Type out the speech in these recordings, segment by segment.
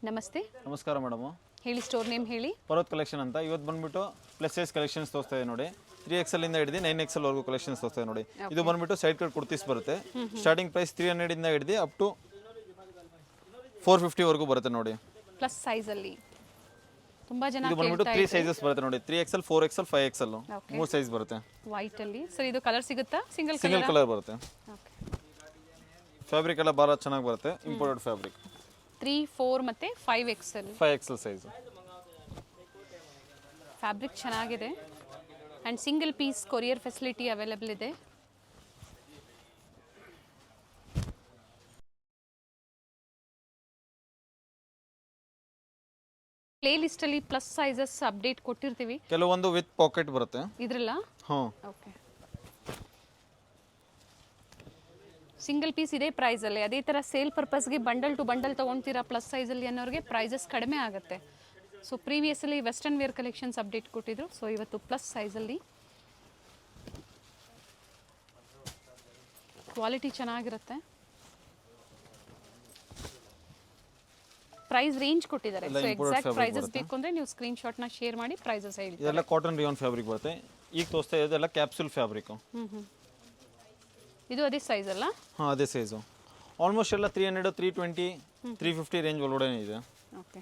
ನಮಸ್ತೆ. ನಮಸ್ಕಾರ ಮೇಡಮ್. ಹೇಳಿ, ಸ್ಟೋರ್ ನೇಮ್ ಹೇಳಿ. ಪರ್ವತ್ ಕಲೆಕ್ಷನ್ ಅಂತ. ಇವತ್ತು ಬಂದ್ಬಿಟ್ಟು ಪ್ಲಸ್ ಸೈಜ್ ಕಲೆಕ್ಷನ್ಸ್ ತೋರಿಸ್ತಾ ಇದೆ ನೋಡಿ. 3XL ಇಂದ ಹಿಡಿದು 9XL ವರೆಗೂ ಕಲೆಕ್ಷನ್ಸ್ ತೋರಿಸ್ತಾ ಇದೆ ನೋಡಿ. ಇದು ಬಂದ್ಬಿಟ್ಟು ಸೈಡ್ ಕಟ್ ಕುರ್ತೀಸ್ ಬರುತ್ತೆ. ಸ್ಟಾರ್ಟಿಂಗ್ ಪ್ರೈಸ್ 300 ಇಂದ ಹಿಡಿದು ಅಪ್ ಟು 450 ವರೆಗೂ ಬರುತ್ತೆ ನೋಡಿ. ಪ್ಲಸ್ ಸೈಜ್ ಅಲ್ಲಿ ತುಂಬಾ ಜನ ಇದು ಬಂದ್ಬಿಟ್ಟು 3 ಸೈಜಸ್ ಬರುತ್ತೆ ನೋಡಿ. 3XL, 4XL, 5XL ಮೂರು ಸೈಜ್ ಬರುತ್ತೆ. ವೈಟ್ ಅಲ್ಲಿ ಸರ್, ಇದು ಕಲರ್ ಸಿಗುತ್ತಾ? ಸಿಂಗಲ್ ಕಲರ್ ಬರುತ್ತೆ. ಓಕೆ. ಫ್ಯಾಬ್ರಿಕ್ ಎಲ್ಲ ಬಹಳ ಚೆನ್ನಾಗಿ ಬರುತ್ತೆ. Imported fabric. 3, 4 ಮತ್ತೆ 5XL. 5XL size. ಫ್ಯಾಬ್ರಿಕ್ ಚೆನ್ನಾಗಿದೆ and single piece courier facility available ಇದೆ. ಪ್ಲೇ ಲಿಸ್ಟ್ ಅಲ್ಲಿ ಪ್ಲಸ್ ಸೈಜಸ್ ಅಪ್ಡೇಟ್ ಕೊಟ್ಟಿರ್ತೀವಿ. ಕೆಲವೊಂದು ವಿತ್ ಪಾಕೆಟ್ ಬರುತ್ತೆ ಇದ್ರಲ್ಲ. ಓಕೆ. ಸಿಂಗಲ್ ಪೀಸ್ ಇದೆ ಪ್ರೈಸ್ ಅಲ್ಲಿ. ಅದೇ ತರ ಸೇಲ್ ಪರ್ಪಸ್ಗೆ ಬಂಡಲ್ ಟು ಬಂಡಲ್ ತಗೊಂತೀರಾ ಪ್ಲಸ್ ಸೈಜ್ ಅಲ್ಲಿ ಅನ್ನೋರಿಗೆ ಪ್ರೈಸಸ್ ಕಡಿಮೆ ಆಗುತ್ತೆ. ಸೊ ಪ್ರೀವಿಯಸ್ ಅಲ್ಲಿ ವೆಸ್ಟರ್ನ್ ವೇರ್ ಕಲೆಕ್ಷನ್ಸ್ ಅಪ್ಡೇಟ್ ಕೊಟ್ಟಿದ್ರು. ಸೊ ಇವತ್ತು ಪ್ಲಸ್ ಸೈಜ್ ಅಲ್ಲಿ ಕ್ವಾಲಿಟಿ ಚೆನ್ನಾಗಿರುತ್ತೆ. ಪ್ರೈಸ್ ರೇಂಜ್ ಕೊಟ್ಟಿದ್ದಾರೆ. ಸೊ ಎಕ್ಸಾಕ್ಟ್ ಪ್ರೈಸಸ್ ಬೇಕು ಅಂದ್ರೆ ನೀವು ಸ್ಕ್ರೀನ್ ಶಾಟ್ ನ ಶೇರ್ ಮಾಡಿ ಪ್ರೈಸಸ್ ಹೇಳಿ. ಇದೆಲ್ಲ ಕಾಟನ್ ರಿಯಾನ್ ಫ್ಯಾಬ್ರಿಕ್ ಬರುತ್ತೆ. ಈಗ ತೋರಿಸ್ತಾ ಇದೆಲ್ಲ ಕ್ಯಾಪ್ಸೂಲ್ ಫ್ಯಾಬ್ರಿಕ್. ಇದು ಅದೇ ಸೈಜ್ ಅಲ್ಲ? ಹಾಂ, ಅದೇ ಸೈಜು. ಆಲ್ಮೋಸ್ಟ್ ಎಲ್ಲ 300, 320, 350 ರೇಂಜ್ ಒಳಗಡೆ ಇದೆ. ಓಕೆ.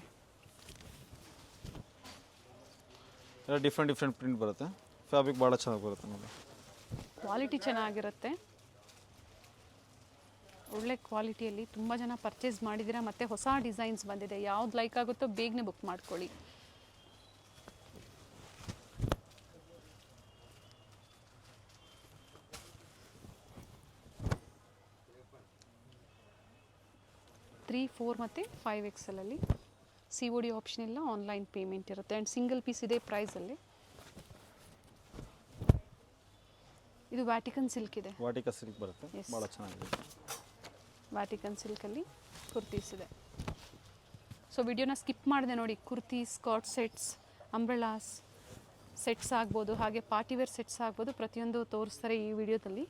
ಎಲ್ಲ ಡಿಫ್ರೆಂಟ್ ಪ್ರಿಂಟ್ ಬರುತ್ತೆ. ಫ್ಯಾಬ್ರಿಕ್ ಭಾಳ ಚೆನ್ನಾಗಿ ಬರುತ್ತೆ ನೋಡಿ. ಕ್ವಾಲಿಟಿ ಚೆನ್ನಾಗಿರುತ್ತೆ. ಒಳ್ಳೆ ಕ್ವಾಲಿಟಿಯಲ್ಲಿ ತುಂಬ ಜನ ಪರ್ಚೇಸ್ ಮಾಡಿದ್ದೀರಾ. ಮತ್ತು ಹೊಸ ಡಿಸೈನ್ಸ್ ಬಂದಿದೆ. ಯಾವ್ದು ಲೈಕ್ ಆಗುತ್ತೋ ಬೇಗನೆ ಬುಕ್ ಮಾಡ್ಕೊಳ್ಳಿ. ತ್ರೀ, 4 ಮತ್ತು 5XL ಅಲ್ಲಿ COD ಆಪ್ಷನ್ ಇಲ್ಲ, ಆನ್ಲೈನ್ ಪೇಮೆಂಟ್ ಇರುತ್ತೆ. ಆ್ಯಂಡ್ ಸಿಂಗಲ್ ಪೀಸ್ ಇದೆ ಪ್ರೈಸಲ್ಲಿ. ಇದು ವ್ಯಾಟಿಕನ್ ಸಿಲ್ಕ್ ಇದೆ. ವಾಟಿಕಾ ಸಿಲ್ಕ್ ಬರುತ್ತೆ, ಭಾಳ ಚೆನ್ನಾಗಿದೆ. ವ್ಯಾಟಿಕನ್ ಸಿಲ್ಕಲ್ಲಿ ಕುರ್ತೀಸ್ ಇದೆ. ಸೊ ವಿಡಿಯೋನ ಸ್ಕಿಪ್ ಮಾಡಿದೆ ನೋಡಿ. Kurti, skirt sets, umbrellas sets ಆಗ್ಬೋದು, ಹಾಗೆ ಪಾರ್ಟಿವೇರ್ ಸೆಟ್ಸ್ ಆಗ್ಬೋದು, ಪ್ರತಿಯೊಂದು ತೋರಿಸ್ತಾರೆ ಈ ವಿಡಿಯೋದಲ್ಲಿ.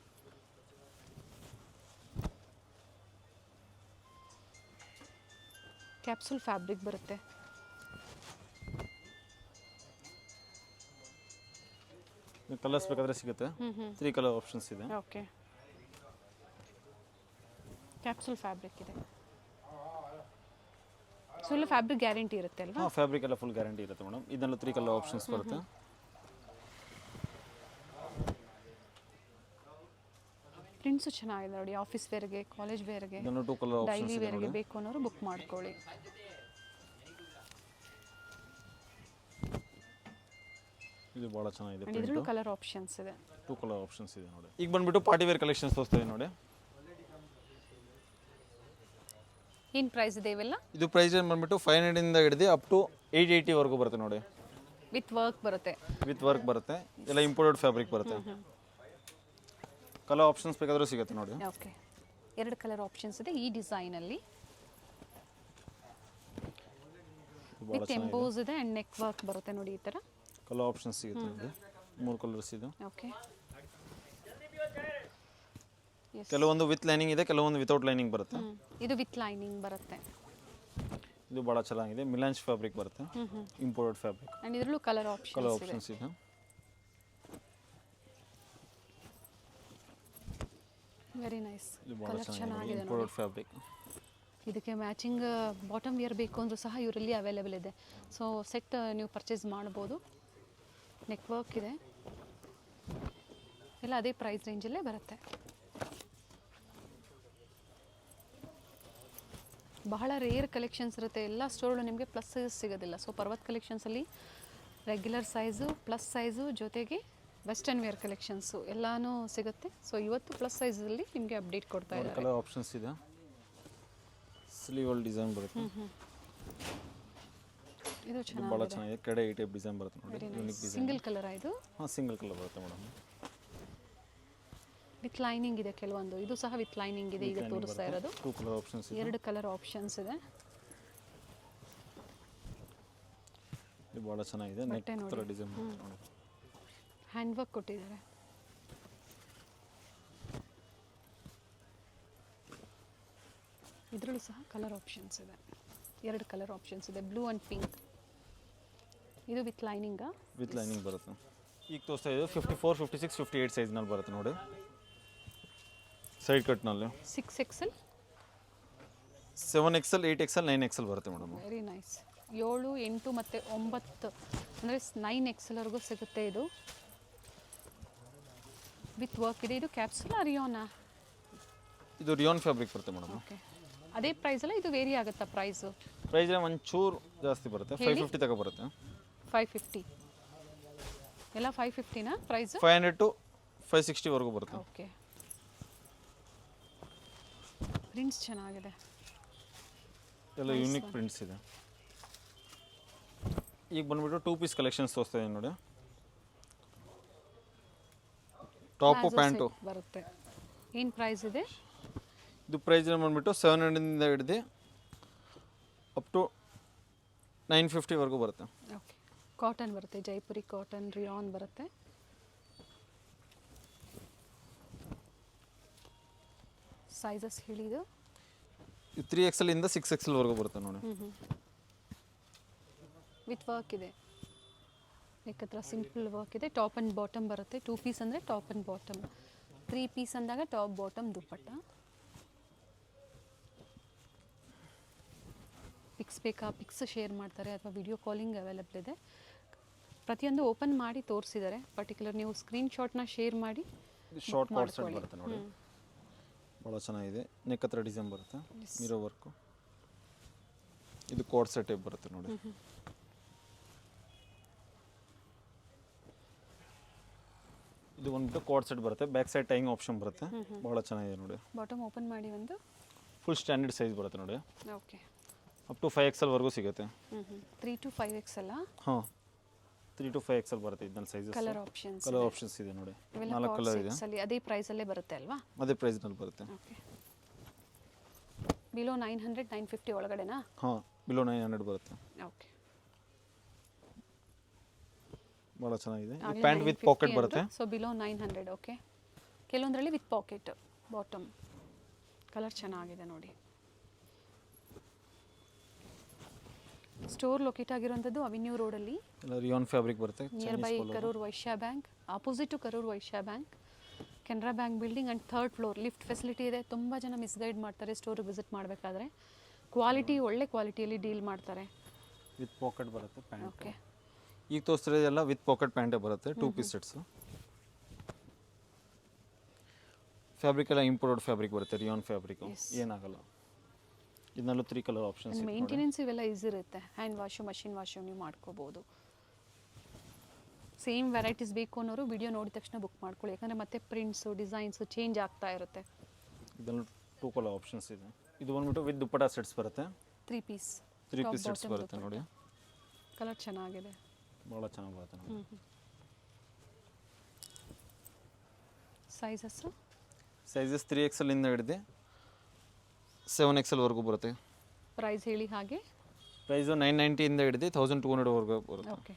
ಕ್ಯಾಪ್ಸೂಲ್ ಫ್ಯಾಬ್ರಿಕ್ ಬರುತ್ತೆ. ಕಲರ್ಸ್ ಬೇಕಾದ್ರೆ ಸಿಗುತ್ತೆ. 3 ಕಲರ್ ಆಪ್ಷನ್ಸ್ ಇದೆ. ಓಕೆ. ಕ್ಯಾಪ್ಸೂಲ್ ಫ್ಯಾಬ್ರಿಕ್ ಇದೆ. ಸೊ ಎಲ್ಲ ಫ್ಯಾಬ್ರಿಕ್ ಗ್ಯಾರಂಟಿ ಇರುತ್ತೆ ಅಲ್ವಾ? ಹಾಂ, ಫ್ಯಾಬ್ರಿಕ್ ಎಲ್ಲ ಫುಲ್ ಗ್ಯಾರಂಟಿ ಇರುತ್ತೆ ಮೇಡಮ್. ಇದೆಲ್ಲ 3 ಕಲರ್ ಆಪ್ಷನ್ಸ್ ಬರುತ್ತೆ. ಪ್ರಿಂಟ್ಸು ಚೆನ್ನಾಗಿದೆ ನೋಡಿ. ಆಫೀಸ್ ವೇರ್ಗೆ, ಕಾಲೇಜ್ ವೇರ್ಗೆ, ಡೈಲಿ ವೇರ್ಗೆ ಬೇಕು ಅನ್ನೋರು ಬುಕ್ ಮಾಡ್ಕೊಳ್ಳಿ. ಇದು ಭಾಳ ಚೆನ್ನಾಗಿದೆ. ಇದರಲ್ಲೂ ಕಲರ್ ಆಪ್ಷನ್ಸ್ ಇದೆ. 2 ಕಲರ್ ಆಪ್ಷನ್ಸ್ ಇದೆ ನೋಡಿ. ಈಗ ಬಂದ್ಬಿಟ್ಟು ಪಾರ್ಟಿ ವೇರ್ ಕಲೆಕ್ಷನ್ಸ್ ತೋರಿಸ್ತೀವಿ ನೋಡಿ. ಏನು ಪ್ರೈಸ್ ಇದೆ ಇವೆಲ್ಲ? ಇದು ಪ್ರೈಸ್ ಬಂದ್ಬಿಟ್ಟು 500 ಇಂದ ಹಿಡಿದು ಅಪ್ ಟು 880 ವರೆಗೂ ಬರುತ್ತೆ ನೋಡಿ. ವಿತ್ ವರ್ಕ್ ಬರುತ್ತೆ. ವಿತ್ ವರ್ಕ್ ಬರುತ್ತೆ. ಎಲ್ಲ ಇಂಪೋರ್ಟೆಡ್ ಫ್ಯಾಬ್ರಿಕ್ ಬರುತ್ತೆ. ಕಲರ್ ಆಪ್ಷನ್ಸ್ ಬೇಕಾದರೂ ಸಿಗುತ್ತೆ ನೋಡಿ. ಓಕೆ. 2 ಕಲರ್ ಆಪ್ಷನ್ಸ್ ಇದೆ ಈ ಡಿಸೈನ್ ಅಲ್ಲಿ. ವಿತ್ ಎಂಬೋಸ್ ಇದೆ ಅಂಡ್ ನೆಕ್ ವರ್ಕ್ ಬರುತ್ತೆ ನೋಡಿ. ಈ ತರ ಕಲರ್ ಆಪ್ಷನ್ಸ್ ಸಿಗುತ್ತೆ ನೋಡಿ. 3 ಕಲರ್ಸ್ ಇದೆ. ಓಕೆ. ಕೆಲವೊಂದು ವಿತ್ ಲೈನಿಂಗ್ ಇದೆ, ಕೆಲವೊಂದು ವಿತೌಟ್ ಲೈನಿಂಗ್ ಬರುತ್ತೆ. ಇದು ವಿತ್ ಲೈನಿಂಗ್ ಬರುತ್ತೆ. ಇದು ಭಾಳ ಚೆನ್ನಾಗಿದೆ. ಮಿಲಾನ್ಸ್ ಫ್ಯಾಬ್ರಿಕ್ ಬರುತ್ತೆ, ಇಂಪೋರ್ಟೆಡ್ ಫ್ಯಾಬ್ರಿಕ್. ಅಂಡ್ ಇದರಲ್ಲೂ ಕಲರ್ ಆಪ್ಷನ್ಸ್ ಇದೆ. Very nice. ಇದು ಭಾಳ ಚೆನ್ನಾಗಿದೆ. ಚೆನ್ನಾಗಿದೆ ಇಂಪೋರ್ಟೆಡ್ ಫ್ಯಾಬ್ರಿಕ್. ಇದಕ್ಕೆ ಮ್ಯಾಚಿಂಗ್ ಬಾಟಮ್ ವೇರ್ ಬೇಕು ಅಂದರೂ ಸಹ ಇವರಲ್ಲಿ ಅವೈಲೇಬಲ್ ಇದೆ. ಸೊ ಸೆಟ್ ನೀವು ಪರ್ಚೇಸ್ ಮಾಡ್ಬೋದು. ನೆಕ್ ವರ್ಕ್ ಇದೆ. ಎಲ್ಲ ಅದೇ ಪ್ರೈಸ್ ರೇಂಜಲ್ಲೇ ಬರುತ್ತೆ. ಬಹಳ ರೇರ್ ಕಲೆಕ್ಷನ್ಸ್ ಇರುತ್ತೆ. ಎಲ್ಲ ಸ್ಟೋರ್ಗಳು ನಿಮಗೆ ಪ್ಲಸ್ ಸೈಜ್ ಸಿಗೋದಿಲ್ಲ. ಸೊ ಪರ್ವತ್ ಕಲೆಕ್ಷನ್ಸಲ್ಲಿ ರೆಗ್ಯುಲರ್ ಸೈಜು, ಪ್ಲಸ್ ಸೈಜು, ಜೊತೆಗೆ ವೆಸ್ಟರ್ನ್ ವೇರ್ ಕಲೆಕ್ಷನ್ಸು ಎಲ್ಲನೂ ಸಿಗುತ್ತೆ. ಸೊ ಇವತ್ತು ಪ್ಲಸ್ ಸೈಜಲ್ಲಿ ನಿಮಗೆ ಅಪ್ಡೇಟ್ ಕೊಡ್ತಾ ಇದ್ದಾರೆ. ಕಲರ್ ಆಪ್ಷನ್ಸ್ ಇದೆ. ಸ್ಲೀವಲ್ ಡಿಸೈನ್ ಬರುತ್ತೆ. ಇದು ಭಾಳ ಚೆನ್ನಾಗಿದೆ. ಕಡೆ ಈ ಟೈಪ್ ಡಿಸೈನ್ ಬರುತ್ತೆ ನೋಡಿ. Unique design. ಸಿಂಗಲ್ ಕಲರ್ ಇದು? ಹಾಂ, ಸಿಂಗಲ್ ಕಲರ್ ಬರುತ್ತೆ ಮೇಡಮ್. ವಿತ್ ಲೈನಿಂಗ್ ಇದೆ ಕೆಲವೊಂದು. ಇದು ಸಹ ವಿತ್ ಲೈನಿಂಗ್ ಇದೆ. ಈಗ ತೋರಿಸ್ತಾ ಇರೋದು 2 ಕಲರ್ ಆಪ್ಷನ್ಸ್ ಇದೆ. 2 ಕಲರ್ ಆಪ್ಷನ್ಸ್ ಇದೆ. ಇದು ಭಾಳ ಚೆನ್ನಾಗಿದೆ. ನೆಕ್ ತರ ಡಿಸೈನ್ ನೋಡಿ. ಹ್ಯಾಂಡ್ ವರ್ಕ್ ಕೊಟ್ಟಿದ್ದಾರೆ. ಇದರಲ್ಲೂ ಸಹ ಕಲರ್ ಆಪ್ಷನ್ಸ್ ಇದೆ. ಎರಡು ಕಲರ್ ಆಪ್ಷನ್ಸ್ ಇದೆ, ಬ್ಲೂ ಆ್ಯಂಡ್ ಪಿಂಕ್. ಇದು ವಿತ್ ಲೈನಿಂಗಾ? ವಿತ್ ಲೈನಿಂಗ್ ಬರುತ್ತೆ. ಈಗ ತೋರಿಸ್ತಾ ಇದು 54, 56, 58 ಸೈಜ್ನಲ್ಲಿ ಬರುತ್ತೆ ನೋಡಿ, side ಕಟ್ನಲ್ಲಿ. 6XL, 7XL, 8XL, 9XL ಬರುತ್ತೆ ಮೇಡಮ್. Very nice. 7, 8 ಮತ್ತು 9 ಅಂದರೆ 9XLವರೆಗೂ ಸಿಗುತ್ತೆ. ಇದು ವಿತ್ ವರ್ಕ್ ಇದೆ. ಇದು ಕ್ಯಾಪ್ಸುಲಾ ರಿಯೋನಾ? ಇದು ರಿಯೋನ್ ಫ್ಯಾಬ್ರಿಕ್ ಬರುತ್ತೆ ಮೇಡಮ್. ಓಕೆ, ಅದೇ ಪ್ರೈಸಲ್ಲ? ಇದು ವೇರಿ ಆಗುತ್ತಾ ಪ್ರೈಸು? ಪ್ರೈಸ್ ಒಂಚೂರು ಜಾಸ್ತಿ ಬರುತ್ತೆ, 550 ತಗೋ ಬರುತ್ತೆ. 550 ಎಲ್ಲ 550ನಾ ಪ್ರೈಸು? 500 to 560ವರೆಗೂ ಬರುತ್ತೆ. ಓಕೆ, ಪ್ರಿಂಟ್ಸ್ ಚೆನ್ನಾಗಿದೆ, ಎಲ್ಲ ಯೂನಿಕ್ ಪ್ರಿಂಟ್ಸ್ ಇದೆ. ಈಗ ಬಂದ್ಬಿಟ್ಟು 2 ಪೀಸ್ ಕಲೆಕ್ಷನ್ಸ್ ತೋರಿಸ್ತಾ ಇದ್ದೀನಿ ನೋಡಿ. ಟಾಪು ಪ್ಯಾಂಟು ಬರುತ್ತೆ. ಏನು ಪ್ರೈಸ್ ಇದೆ? ಇದು ಪ್ರೈಸ್ ಬಂದ್ಬಿಟ್ಟು 700ಇಂದ ಹಿಡಿದು ಅಪ್ ಟು 950ವರೆಗೂ ಬರುತ್ತೆ. ಓಕೆ, ಕಾಟನ್ ಬರುತ್ತೆ, ಜೈಪುರಿ ಕಾಟನ್, ರಿಯಾನ್ ಬರುತ್ತೆ. ಸೈಜಸ್ ಹೇಳಿದ್ದು? 3XL ಇಂದ 6XLವರೆಗೂ ಬರುತ್ತೆ ನೋಡಿ. ವಿತ್ ವರ್ಕ್ ಇದೆ, ಏಕತ್ರ ಸಿಂಪಲ್ ವರ್ಕ್ ಇದೆ. ಟಾಪ್ ಆ್ಯಂಡ್ ಬಾಟಮ್ ಬರುತ್ತೆ. 2 ಪೀಸ್ ಅಂದರೆ ಟಾಪ್ ಆ್ಯಂಡ್ ಬಾಟಮ್, 3 ಪೀಸ್ ಅಂದಾಗ ಟಾಪ್ ಬಾಟಮ್ ದುಪ್ಪಟ್ಟ. ಪಿಕ್ಸ್ ಬೇಕಾ? ಪಿಕ್ಸ್ ಶೇರ್ ಮಾಡ್ತಾರೆ ಅಥವಾ ವಿಡಿಯೋ ಕಾಲಿಂಗ್ ಅವೈಲೇಬಲ್ ಇದೆ. ಪ್ರತಿಯೊಂದು ಓಪನ್ ಮಾಡಿ ತೋರಿಸಿದ್ದಾರೆ. ಪರ್ಟಿಕ್ಯುಲರ್ ನೀವು ಸ್ಕ್ರೀನ್ಶಾಟ್ನ ಶೇರ್ ಮಾಡಿ ಶಾರ್ಟ್ ಕಾರ್ಡ್ ಸೆಟ್ ಬರುತ್ತೆ ನೋಡಿ, ಭಾಳ ಚೆನ್ನಾಗಿದೆ. ನೆಕ್ ಹತ್ರ ಡಿಸೈನ್ ಬರುತ್ತೆ, ಮಿರೋ ವರ್ಕು. ಇದು ಕೋಡ್ ಸೆಟ್ ಬರುತ್ತೆ ನೋಡಿ. ಇದು ಒಂದು ಕೋಡ್ ಸೆಟ್ ಬರುತ್ತೆ, ಬ್ಯಾಕ್ ಸೈಡ್ ಟೈಯಿಂಗ್ ಆಪ್ಷನ್ ಬರುತ್ತೆ, ಭಾಳ ಚೆನ್ನಾಗಿದೆ ನೋಡಿ. ಬಾಟಮ್ ಓಪನ್ ಮಾಡಿ ಒಂದು ಫುಲ್ ಸ್ಟ್ಯಾಂಡರ್ಡ್ ಸೈಜ್ ಬರುತ್ತೆ ನೋಡಿ. ಓಕೆ, ಅಪ್ ಟು 5XLವರೆಗೂ ಸಿಗುತ್ತೆ. 3 to 5XL? ಹಾಂ, 3 to 5XL ಬರುತ್ತೆ. ಇದನ್ನ ಸೈಜಸ್, ಕಲರ್ ಆಪ್ಷನ್ಸ್ ಇದೆ ನೋಡಿ, 4 ಕಲರ್ ಇದೆ. ಅದೇ ಪ್ರೈಸಲ್ಲೇ ಬರುತ್ತೆ ಅಲ್ವಾ? ಅದೇ ಪ್ರೈಸ್ನಲ್ಲಿ ಬರುತ್ತೆ. ಓಕೆ, ಬಿಲೋ 900, 950 ಒಳಗಡೆನಾ? ಹಾಂ, ಬಿಲೋ 900 ಬರುತ್ತೆ. ಓಕೆ, ಭಾಳ ಚೆನ್ನಾಗಿದೆ. ಪ್ಯಾಂಟ್ ವಿತ್ ಪಾಕೆಟ್ ಬರುತ್ತೆ. So below 900. ಓಕೆ, ಕೆಲವೊಂದರಲ್ಲಿ ವಿತ್ ಪಾಕೆಟ್ ಬಾಟಮ್. ಕಲರ್ ಚೆನ್ನಾಗಿದೆ ನೋಡಿ. ಸ್ಟೋರ್ ಲೊಕೇಟ್ ಆಗಿರುವಂಥದ್ದು ಅವಿನ್ಯೂ ರೋಡಲ್ಲಿ, ಎಲ್ಲ ರಿಯಾನ್ ಫ್ಯಾಬ್ರಿಕ್ ಬರುತ್ತೆ. Near by Karur Vysya bank, opposite to Karur Vysya bank, Canara bank building and 3rd floor. Lift facility ಇದೆ. ತುಂಬ ಜನ ಮಿಸ್ಗೈಡ್ ಮಾಡ್ತಾರೆ ಸ್ಟೋರಿಗೆ ವಿಸಿಟ್ ಮಾಡಬೇಕಾದ್ರೆ. ಕ್ವಾಲಿಟಿ ಒಳ್ಳೆ ಕ್ವಾಲಿಟಿಯಲ್ಲಿ ಡೀಲ್ ಮಾಡ್ತಾರೆ. ವಿತ್ ಪಾಕೆಟ್ ಬರುತ್ತೆ ಪ್ಯಾಂಟ್. ಓಕೆ, ಈಗ ತೋರಿಸ್ತಿರೋದೆಲ್ಲ ವಿತ್ ಪಾಕೆಟ್ ಪ್ಯಾಂಟೇ ಬರುತ್ತೆ. 2 ಪೀಸ್ ಸೆಟ್ಸು. ಫ್ಯಾಬ್ರಿಕ್ ಎಲ್ಲ ಇಂಪೋರ್ಟೆಡ್ ಫ್ಯಾಬ್ರಿಕ್ ಬರುತ್ತೆ, ರಿಯಾನ್ ಫ್ಯಾಬ್ರಿಕ್, ಏನಾಗಲ್ಲ. ಇದನ್ನಲ್ಲೂ 3 ಕಲರ್ ಆಪ್ಷನ್ಸ್. ಮೇಂಟೆನೆನ್ಸ್ ಇವೆಲ್ಲ ಈಸಿ ಇರುತ್ತೆ. ಹ್ಯಾಂಡ್ ವಾಶು, ಮಷಿನ್ ವಾಶು ನೀವು ಮಾಡ್ಕೋಬೋದು. ಸೇಮ್ ವೆರೈಟೀಸ್ ಬೇಕು ಅನ್ನೋರು ವಿಡಿಯೋ ನೋಡಿದ ತಕ್ಷಣ ಬುಕ್ ಮಾಡ್ಕೊಳ್ಳಿ, ಯಾಕಂದರೆ ಮತ್ತೆ ಪ್ರಿಂಟ್ಸು ಡಿಸೈನ್ಸು ಚೇಂಜ್ ಆಗ್ತಾ ಇರುತ್ತೆ. ಇದನ್ನು 2 ಕಲರ್ ಆಪ್ಷನ್ಸ್ ಇದೆ. ಇದು ಬಂದ್ಬಿಟ್ಟು ವಿತ್ ದುಪ್ಪಟ್ಟ ಸೆಟ್ಸ್ ಬರುತ್ತೆ. 3 ಪೀಸ್ ಸೆಟ್ಸ್ ಬರುತ್ತೆ ನೋಡಿ. ಕಲರ್ ಚೆನ್ನಾಗಿದೆ, ಭಾಳ ಚೆನ್ನಾಗಿ ಬರುತ್ತೆ ನೋಡಿ. ಸೈಜಸ್ 3XL ಇಂದ ಹಿಡಿದು 7XLವರೆಗೂ ಬರುತ್ತೆ. ಪ್ರೈಸ್ ಹೇಳಿ ಹಾಗೆ. ಪ್ರೈಸು 990 ಇಂದ ಹಿಡಿದು 1200ವರೆಗೂ ಬರುತ್ತೆ. ಓಕೆ,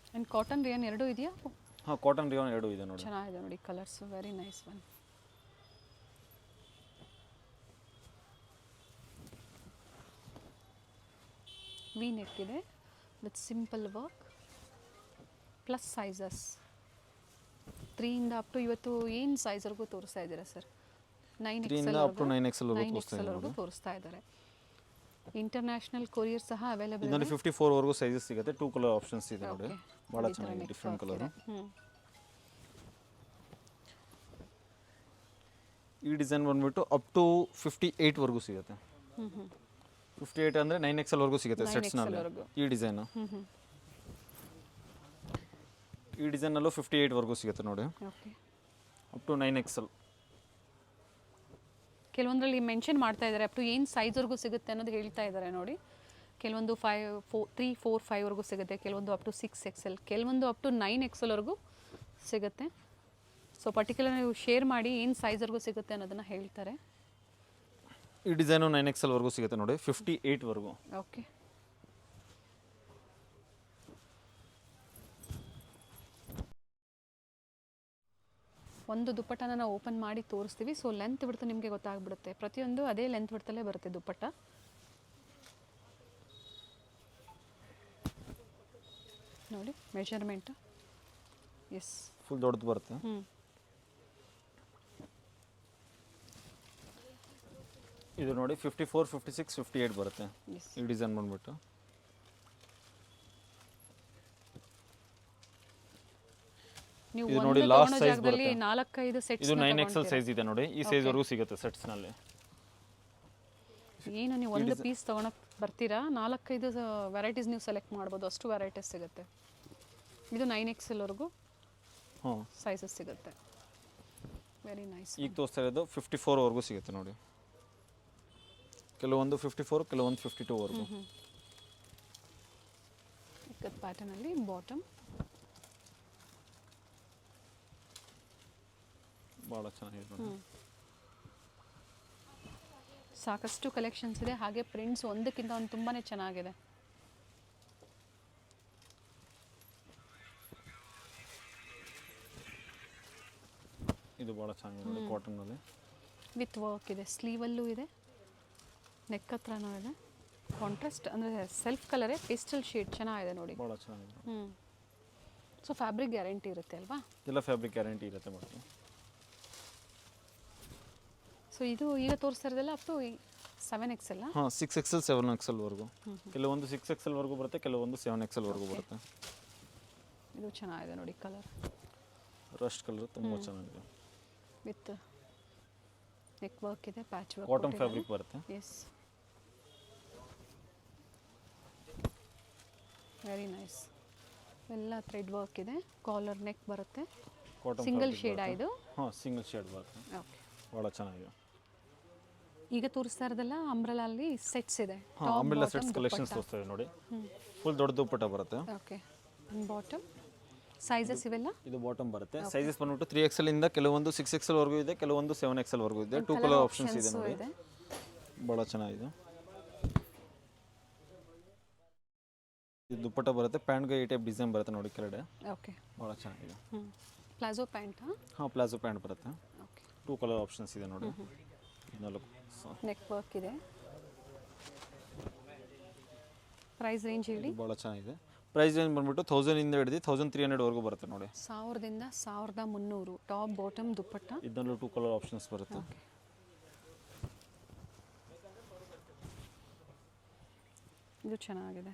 ಆ್ಯಂಡ್ ಕಾಟನ್ ರಿಯಾನ್ ಎರಡೂ ಇದೆಯಾ? ಹಾಂ, ಕಾಟನ್ ರಿಯಾನ್ ಎರಡೂ ಇದೆ ನೋಡಿ. ಚೆನ್ನಾಗಿದೆ ನೋಡಿ colours, very nice one. V neck ಇದೆ with simple work, plus sizes 3 ಇಂದ ಅಪ್ ಟು ಇವತ್ತು ಏನು ಸೈಜ್ವರೆಗೂ ತೋರಿಸ್ತಾ ಇದ್ದೀರಾ ಸರ್? 9XLವರೆಗೂ ತೋರಿಸ್ತಾ ಇದ್ದಾರೆ. ಇಂಟರ್ನ್ಯಾಷನಲ್ ಕೊರಿಯರ್ ಸಹ ಅವೈಲೇಬಲ್ ಇದೆ. 54 ವರೆಗೂ ಸೈಜಸ್ ಸಿಗುತ್ತೆ. 2 ಕಲರ್ ಆಪ್ಷನ್ಸ್ ಇದೆ ನೋಡಿ, ಭಾಳ ಚೆನ್ನಾಗಿದೆ, ಡಿಫ್ರೆಂಟ್ ಕಲರ್. ಈ ಡಿಸೈನ್ ಬಂದ್ಬಿಟ್ಟು ಅಪ್ ಟು 58 ವರೆಗೂ ಸಿಗುತ್ತೆ. 58 ಅಂದರೆ 9XLವರೆಗೂ ಸಿಗುತ್ತೆ ಸೆಟ್ಸ್ನಲ್ಲಿ. ಈ ಡಿಸೈನು, ಈ ಡಿಸೈನಲ್ಲೂ 58 ವರೆಗೂ ಸಿಗುತ್ತೆ ನೋಡಿ, ಅಪ್ ಟು 9XL. ಕೆಲವೊಂದರಲ್ಲಿ ಮೆನ್ಷನ್ ಮಾಡ್ತಾ ಇದ್ದಾರೆ ಅಪ್ ಟು ಏನು ಸೈಜ್ವರೆಗೂ ಸಿಗುತ್ತೆ ಅನ್ನೋದು ಹೇಳ್ತಾ ಇದ್ದಾರೆ ನೋಡಿ. ಕೆಲವೊಂದು 3, 4, 5ವರೆಗೂ ಸಿಗುತ್ತೆ, ಕೆಲವೊಂದು ಅಪ್ ಟು 6XL, ಕೆಲವೊಂದು ಅಪ್ ಟು 9XLವರೆಗೂ ಸಿಗುತ್ತೆ. ಸೊ ಪರ್ಟಿಕ್ಯುಲರ್ ನೀವು ಶೇರ್ ಮಾಡಿ ಏನು ಸೈಜ್ವರೆಗೂ ಸಿಗುತ್ತೆ ಅನ್ನೋದನ್ನು ಹೇಳ್ತಾರೆ. ಈ ಡಿಸೈನು 9XLವರೆಗೂ ಸಿಗುತ್ತೆ ನೋಡಿ, 58ವರೆಗೂ. ಓಕೆ, ಒಂದು ದುಪ್ಪಟ್ಟನ ನಾವು ಓಪನ್ ಮಾಡಿ ತೋರಿಸ್ತೀವಿ. ಸೊ ಲೆಂತ್ ಬಿಡ್ತು ನಿಮಗೆ ಗೊತ್ತಾಗ್ಬಿಡುತ್ತೆ. ಪ್ರತಿಯೊಂದು ಅದೇ ಲೆಂತ್ ಬಿಡ್ತಲೇ ಬರುತ್ತೆ ದುಪ್ಪಟ್ಟ. ಮೆಜರ್ಮೆಂಟ್. ಎಸ್, ಫುಲ್ ದೊಡ್ಡದು ಬರುತ್ತೆ. ಇದು ನೋಡಿ 54, 56, 58 ಬರುತ್ತೆ ಎಸ್. ಈ ಡಿಸೈನ್ ಬಂದ್ಬಿಟ್ಟು. ನೀವು ಇದು ಒಂದು ನೋಡಿ ಲಾಸ್ಟ್ ತಗೊಳ್ಳೋ ಸೈಜ್ ಜಾಗದಲ್ಲಿ ಬರುತ್ತೆ. 4-5 ಸೆಟ್ಸ್ ಇದು 9XL ಸೈಜ್ ಇದೆ ನೋಡಿ, ಈ ಸೈಜ್ ವರೆಗೂ ಸಿಗುತ್ತೆ ಸೆಟ್ಸ್ ನಲ್ಲಿ. ಏನು ನೀವು ಒಂದು ಪೀಸ್ ತೊಗೊಳಕ್ ಬರ್ತೀರಾ 4-5 ವೆರೈಟೀಸ್ ನೀವು ಸೆಲೆಕ್ಟ್ ಮಾಡ್ಬೋದು, ಅಷ್ಟು ವೆರೈಟೀಸ್ ಸಿಗುತ್ತೆ. ಇದು 9XL ವರೆಗೂ ಸೈಜಸ್ ಸಿಗುತ್ತೆ. Very nice. ಈಗ ತೋರಿಸ್ತಾ ಇರೋದು 54 ವರೆಗೂ ಸಿಗುತ್ತೆ ನೋಡಿ. ಕೆಲವೊಂದು 54, ಕೆಲವೊಂದು 52 ವರೆಗೂ. ಇಕ್ಕದ ಪ್ಯಾಟರ್ನ್ ಅಲ್ಲಿ ಬಾಟಮ್ ಭಾಳ ಚೆನ್ನಾಗಿದೆ ನೋಡಿ. ಸಾಕಷ್ಟು ಕಲೆಕ್ಷನ್ಸ್ ಇದೆ, ಹಾಗೆ ಪ್ರಿಂಟ್ಸ್ ಒಂದಕ್ಕಿಂತ ಒಂದು ತುಂಬಾನೇ ಚೆನ್ನಾಗಿದೆ. ಇದು ಭಾಳ ಚೆನ್ನಾಗಿದೆ ನೋಡಿ, ಕಾಟನ್ನಲ್ಲಿ ವಿತ್ ವರ್ಕ್ ಇದೆ, ಸ್ಲೀವಲ್ಲೂ ಇದೆ, ನೆಕ್ ಹತ್ರನೂ ಇದೆ. ಕಾಂಟ್ರಾಸ್ಟ್ ಅಂದರೆ ಸೆಲ್ಫ್ ಕಲರೇ ಪೇಸ್ಟಲ್ ಶೇಡ್ ಚೆನ್ನಾಗಿದೆ ನೋಡಿ. ಭಾಳ ಚೆನ್ನಾಗಿದೆ. ಸೊ ಫ್ಯಾಬ್ರಿಕ್ ಗ್ಯಾರಂಟಿ ಇರುತ್ತೆ ಅಲ್ವಾ? ಎಲ್ಲ ಫ್ಯಾಬ್ರಿಕ್ ಗ್ಯಾರಂಟಿ ಇರುತ್ತೆ ಮೇಡಮ್. ಸೊ ಇದು ಈಗ ತೋರಿಸ್ತಾ ಇರೋದೆಲ್ಲ up to 7XL. 6XL, 7XL ವರೆಗೂ. ಕೆಲವೊಂದು 6XL ವರೆಗೂ ಬರುತ್ತೆ, ಕೆಲವೊಂದು 7XL ವರೆಗೂ ಬರುತ್ತೆ. ಇದು ಚೆನ್ನಾಗಿದೆ ನೋಡಿ, ಕಲರ್ ರಸ್ಟ್ ಕಲರ್ ತುಂಬ ಚೆನ್ನಾಗಿದೆ. ವಿತ್ ನೆಕ್ ವರ್ಕ್ ಇದೆ, ಪ್ಯಾಚ್ ವರ್ಕ್, ಕಾಟನ್ ಫ್ಯಾಬ್ರಿಕ್ ಬರುತ್ತೆ. Yes, very nice. ಎಲ್ಲ ಥ್ರೆಡ್ ವರ್ಕ್ ಇದೆ, ಕಾಲರ್ ನೆಕ್ ಬರುತ್ತೆ. ಕಾಟನ್ ಸಿಂಗಲ್ ಶೇಡ್ ಇದು. ಸಿಂಗಲ್ ಶೇಡ್ ಬರುತ್ತೆ. ಓಕೆ, ಭಾಳ ಚೆನ್ನಾಗಿದೆ. ಈಗ ತೋರಿಸ್ತಾ ಇರೋದೆಲ್ಲ ಅಂಬ್ರೆಲಾ ಅಲ್ಲಿ ಸೆಟ್ಸ್ ಇದೆ. ಅಂಬ್ರೆಲಾ ಸೆಟ್ಸ್ ಕಲೆಕ್ಷನ್ಸ್ ತೋರಿಸ್ತಾ ನೋಡಿ. ಫುಲ್ ದೊಡ್ಡ ದುಪ್ಪಟ್ಟ ಬರುತ್ತೆ. ಓಕೆ, ಬಾಟಮ್ ಸೈಜಸ್ ಇವೆಲ್ಲ. ಇದು ಬಾಟಮ್ ಬರುತ್ತೆ. ಸೈಜಸ್ ಬಂದ್ಬಿಟ್ಟು 3XL ಇಂದ ಕೆಲವೊಂದು 6XL ವರೆಗೂ ಇದೆ, ಕೆಲವೊಂದು 7XL ವರೆಗೂ ಇದೆ. 2 ಕಲರ್ ಆಪ್ಷನ್ಸ್ ಇದೆ ನೋಡಿ. ಭಾಳ ಚೆನ್ನಾಗಿದೆ. ಇದು ದುಪ್ಪಟ್ಟ ಬರುತ್ತೆ, ಪ್ಯಾಂಟ್ಗೆ ಈ ಟೈಪ್ ಡಿಸೈನ್ ಬರುತ್ತೆ ನೋಡಿ ಕೆಳಗಡೆ. ಓಕೆ, ಭಾಳ ಚೆನ್ನಾಗಿದೆ. Palazzo pant. ಪ್ಲಾಜೋ ಪ್ಯಾಂಟ್ ಬರುತ್ತೆ. ಓಕೆ, 2 ಕಲರ್ ಆಪ್ಷನ್ಸ್ ಇದೆ ನೋಡಿ. 4 ನೆಕ್ ವರ್ಕ್ ಇದೆ. ಪ್ರೈಸ್ ರೇಂಜ್ ಹೇಳಿ. ಭಾಳ ಚೆನ್ನಾಗಿದೆ. ಪ್ರೈಸ್ ರೇಂಜ್ ಬಂದ್ಬಿಟ್ಟು 1000 ಇಂದ ಹಿಡಿದು 1300 ವರೆಗೂ ಬರುತ್ತೆ ನೋಡಿ. 1000ದಿಂದ 1300 ಟಾಪ್ ಬಾಟಮ್ ದುಪ್ಪಟ್ಟ. ಇದರಲ್ಲೂ 2 ಕಲರ್ ಆಪ್ಷನ್ಸ್ ಬರುತ್ತೆ. ಇದು ಚೆನ್ನಾಗಿದೆ.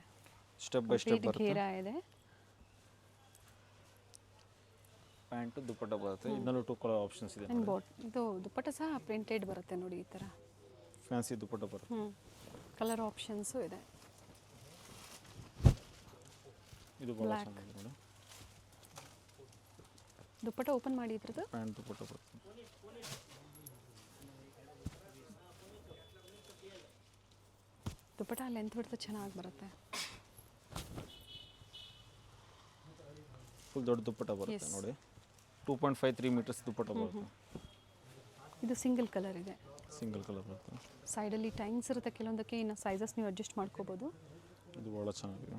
ಸ್ಟೆಪ್ ಬೈ ಸ್ಟೆಪ್ ಬರುತ್ತೆ. ಘೇರಾ ಇದೆ. ಪ್ಯಾಂಟ್ ದುಪ್ಪಟ್ಟ ಬರುತ್ತೆ. ಇದರಲ್ಲೂ 2 ಕಲರ್ ಆಪ್ಷನ್ಸ್ ಇದೆ. ಇದು ದುಪ್ಪಟ್ಟ ಸಹ ಪ್ರಿಂಟೆಡ್ ಬರುತ್ತೆ ನೋಡಿ, ಈ ಥರ ಫ್ಯಾನ್ಸಿ ದುಪ್ಪಟ್ಟ ಬರುತ್ತೆ. ಕಲರ್ ಆಪ್ಷನ್ಸು ಇದೆ. ಇದು ಭಾಳ ಚೆನ್ನಾಗಿದೆ ನೋಡಿ. ದುಪ್ಪಟ್ಟ ಓಪನ್ ಮಾಡಿ ಇದ್ರದ್ದು. ಪ್ಯಾಂಟ್ ದುಪ್ಪಟ್ಟ ಬರುತ್ತೆ. ದುಪ್ಪಟ್ಟ ಲೆಂತ್ ಬಿಡ್ತಾ ಚೆನ್ನಾಗಿ ಬರುತ್ತೆ. ಫುಲ್ ದೊಡ್ಡ ದುಪ್ಪಟ್ಟ ಬರುತ್ತೆ ನೋಡಿ. 2.53 ಮೀಟರ್ಸ್ ದುಪ್ಪಟ್ಟ ಬರುತ್ತೆ. ಇದು ಸಿಂಗಲ್ ಕಲರ್ ಇದೆ. ಸಿಂಗಲ್ ಕಲರ್ ಬರುತ್ತೆ. ಸೈಡಲ್ಲಿ ಟೈಮ್ಸ್ ಇರುತ್ತೆ, ಕೆಲವೊಂದಕ್ಕೆ ಇನ್ನು ಸೈಜಸ್ ನೀವು ಅಡ್ಜಸ್ಟ್ ಮಾಡ್ಕೋಬೋದು. ಇದು ಭಾಳ ಚೆನ್ನಾಗಿದೆ.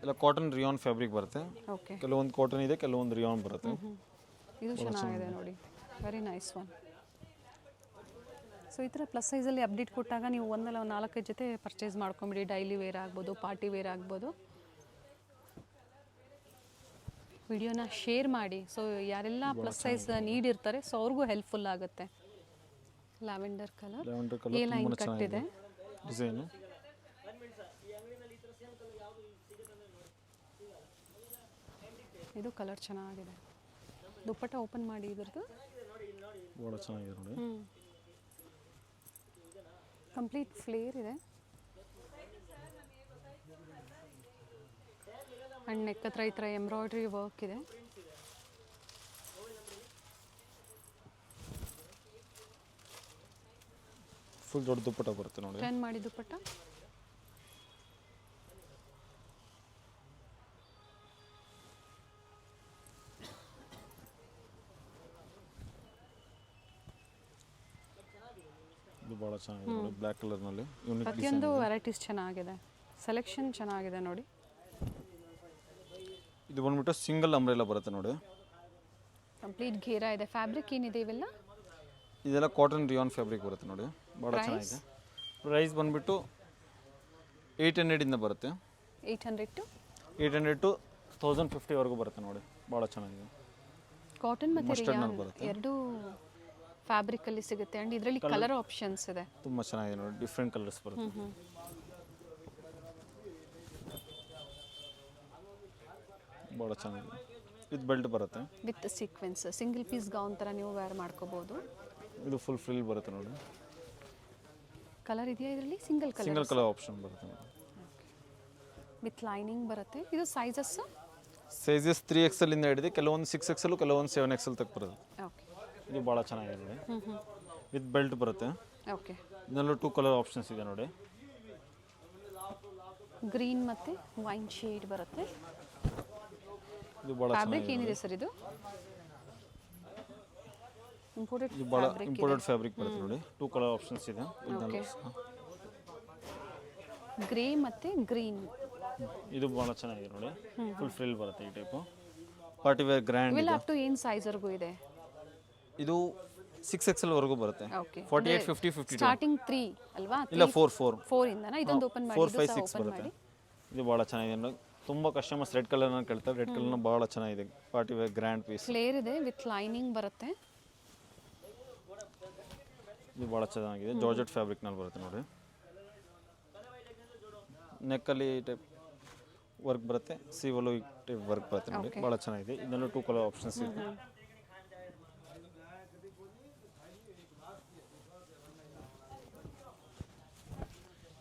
ಎಲ್ಲ ಕಾಟನ್ ರಿಯಾನ್ ಫ್ಯಾಬ್ರಿಕ್ ಬರುತ್ತೆ. ಓಕೆ, ಕೆಲವೊಂದು ಕಾಟನ್ ಇದೆ, ಕೆಲವೊಂದು ರಿಯಾನ್ ಬರುತ್ತೆ. ಇದು ಚೆನ್ನಾಗಿದೆ ನೋಡಿ, ವೆರಿ ನೈಸ್ ಒನ್. ಸೊ ಈ ಥರ ಪ್ಲಸ್ ಸೈಜಲ್ಲಿ ಅಪ್ಡೇಟ್ ಕೊಟ್ಟಾಗ ನೀವು ಒಂದಲ್ಲ 4-5 ಜೊತೆ ಪರ್ಚೇಸ್ ಮಾಡ್ಕೊಂಬಿಡಿ. ಡೈಲಿ ವೇರ್ ಆಗ್ಬೋದು, ಪಾರ್ಟಿ ವೇರ್ ಆಗ್ಬೋದು. ವಿಡಿಯೋನ ಶೇರ್ ಮಾಡಿ. ಸೊ ಯಾರೆಲ್ಲ ಪ್ಲಸ್ ಸೈಜ್ ನೀಡ್ ಇರ್ತಾರೆ, ಸೊ ಅವ್ರಿಗೂ ಹೆಲ್ಪ್ಫುಲ್ ಆಗುತ್ತೆ. Lavender colour, A line cut ಇದೆ ಡಿಸೈನ್. ಇದು ಕಲರ್ ಚೆನ್ನಾಗಿದೆ. ದುಪ್ಪಟ್ಟ ಓಪನ್ ಮಾಡಿ ಇದ್ರದ್ದು. ಭಾಳ ಚೆನ್ನಾಗಿದೆ ನೋಡಿ. ಕಂಪ್ಲೀಟ್ ಫ್ಲೇರ್ ಇದೆ. ಆ್ಯಂಡ್ ನೆಕ್ ಹತ್ರ ಈ ಥರ ಎಂಬ್ರಾಯ್ಡ್ರಿ ವರ್ಕ್ ಇದೆ. ಫುಲ್ ದೊಡ್ಡ ದುಪ್ಪಟ್ಟ ಬರುತ್ತೆ ನೋಡಿ. ಟರ್ನ್ ಮಾಡಿ ದುಪ್ಪಟ್ಟ. ಇದು ಭಾಳ ಚೆನ್ನಾಗಿದೆ ನೋಡಿ, ಬ್ಲ್ಯಾಕ್ ಕಲರ್ನಲ್ಲಿ ಯೂನಿಕ್ ಡಿಸೈನ್. ಪ್ರತಿಯೊಂದು ವೆರೈಟೀಸ್ ಚೆನ್ನಾಗಿದೆ, ಸೆಲೆಕ್ಷನ್ ಚೆನ್ನಾಗಿದೆ ನೋಡಿ. ಇದು ಬಂದ್ಬಿಟ್ಟು ಸಿಂಗಲ್ ಅಂಬ್ರೆಲಾ ಬರುತ್ತೆ ನೋಡಿ. ಕಂಪ್ಲೀಟ್ ಘೇರಾ ಇದೆ. ಫ್ಯಾಬ್ರಿಕ್ ಏನಿದೆ ಇವೆಲ್ಲ? ಇದೆಲ್ಲ ಕಾಟನ್ ರಿಯಾನ್ ಫ್ಯಾಬ್ರಿಕ್ ಬರುತ್ತೆ ನೋಡಿ. ಭಾಳ ಚೆನ್ನಾಗಿದೆ. ಪ್ರೈಸ್ ಬಂದ್ಬಿಟ್ಟು 800 ಇಂದ ಬರುತ್ತೆ. 800 ಟು 800 ಟು 1050ವರೆಗೂ ಬರುತ್ತೆ ನೋಡಿ, ಭಾಳ ಚೆನ್ನಾಗಿದೆ. ಕಾಟನ್ ಮತ್ತು Mustard ರಿಯಾನ್ ನಲ್ಲಿ ಬರುತ್ತೆ. ಎರಡೂ ಫ್ಯಾಬ್ರಿಕಲ್ಲಿ ಸಿಗುತ್ತೆ ಆ್ಯಂಡ್ ಇದರಲ್ಲಿ ಕಲರ್ ಆಪ್ಷನ್ಸ್ ಇದೆ. ತುಂಬ ಚೆನ್ನಾಗಿದೆ ನೋಡಿ, ಡಿಫ್ರೆಂಟ್ ಕಲರ್ಸ್ ಬರುತ್ತೆ. ಭಾಳ ಚೆನ್ನಾಗಿದೆ. ವಿತ್ ಬೆಲ್ಟ್ ಬರುತ್ತೆ, with sequence single piece gown ಥರ ನೀವು ವೇರ್ ಮಾಡ್ಕೋಬೋದು. ಇದು ಫುಲ್ ಫ್ರಿಲ್ ಬರುತ್ತೆ ನೋಡಿ. ಕಲರ್ ಇದೆಯಾ ಇದರಲ್ಲಿ? ಸಿಂಗಲ್ ಸಿಂಗಲ್ ಕಲರ್ ಆಪ್ಷನ್ ಬರುತ್ತೆ ನೋಡಿ. ವಿತ್ ಲೈನಿಂಗ್ ಬರುತ್ತೆ. ಇದು ಸೈಜಸ್ ಸೈಜಸ್ 3XL ಇಂದ ಹಿಡಿದು ಕೆಲವೊಂದು 6XL, ಕೆಲವೊಂದು 7XL ತಕ್ಕ ಬರುತ್ತೆ. ಓಕೆ ಇದು ಭಾಳ ಚೆನ್ನಾಗಿದೆ ನೋಡಿ. ವಿತ್ ಬೆಲ್ಟ್ ಬರುತ್ತೆ. ಓಕೆ ಇದರಲ್ಲೂ 2 ಕಲರ್ ಆಪ್ಷನ್ಸ್ ಇದೆ ನೋಡಿ. ಗ್ರೀನ್ ಮತ್ತು ವೈನ್ ಶೇಡ್ ಬರುತ್ತೆ. ಇದು ಭಾಳ ಫ್ಯಾಬ್ರಿಕ್ ಚೆನ್ನಾಗಿದೆ. ಏನಿದೆ ಸರ್ ಇದು? ಇಂಪೋರ್ಟೆಡ್ ಇದು ಭಾಳ ಇಂಪೋರ್ಟೆಡ್ ಫ್ಯಾಬ್ರಿಕ್ ಬರುತ್ತೆ ನೋಡಿ. 2 ಕಲರ್ ಆಪ್ಷನ್ಸ್ ಇದೆ. ಓಕೆ ಗ್ರೇ ಮತ್ತು ಗ್ರೀನ್. ಇದು ಭಾಳ ಚೆನ್ನಾಗಿದೆ ನೋಡಿ, ಫುಲ್ ಫ್ರಿಲ್ ಬರುತ್ತೆ ಈ ಟೈಪು. Party wear grand. ಇವೆಲ್ಲ ಅಪ್ ಟು ಏನು ಸೈಜ್ವರೆಗೂ ಇದೆ? ಇದು 6XL ವರೆಗೂ ಬರುತ್ತೆ. ಓಕೆ 48, 50, 52. ಸ್ಟಾರ್ಟಿಂಗ್ 3 ಅಲ್ವಾ? ಇಲ್ಲ 4 4 ಇಂದನಾ? ಇದೊಂದು ಓಪನ್ ಮಾಡಿ, 4, 5, ಇದು 6 ಓಪನ್ ಬರುತ್ತೆ. ಮಾಡಿ. ಇದು ಭಾಳ ಚೆನ್ನಾಗಿದೆ ನೋಡಿ. ತುಂಬ ಕಸ್ಟಮರ್ಸ್ ರೆಡ್ ಕಲರ್ನ ಕೇಳ್ತಾರೆ. ರೆಡ್ ಕಲರ್ನ ಭಾಳ ಚೆನ್ನಾಗಿದೆ. Party wear grand piece. Flare ಇದೆ ವಿತ್ ಲೈನಿಂಗ್ ಬರುತ್ತೆ. ಇದು ಭಾಳ ಚೆನ್ನಾಗಿದೆ. ಜಾರ್ಜೆಟ್ ಫ್ಯಾಬ್ರಿಕ್ನಲ್ಲಿ ಬರುತ್ತೆ ನೋಡಿ. ನೆಕ್ಕಲ್ಲಿ ಟೈಪ್ ವರ್ಕ್ ಬರುತ್ತೆ, ಸೀವಲು ಈ ಟೈಪ್ ವರ್ಕ್ ಬರುತ್ತೆ ನೋಡಿ. ಭಾಳ ಚೆನ್ನಾಗಿದೆ. ಇದರಲ್ಲೂ 2 ಕಲರ್ ಆಪ್ಷನ್ಸ್ ಇದೆ.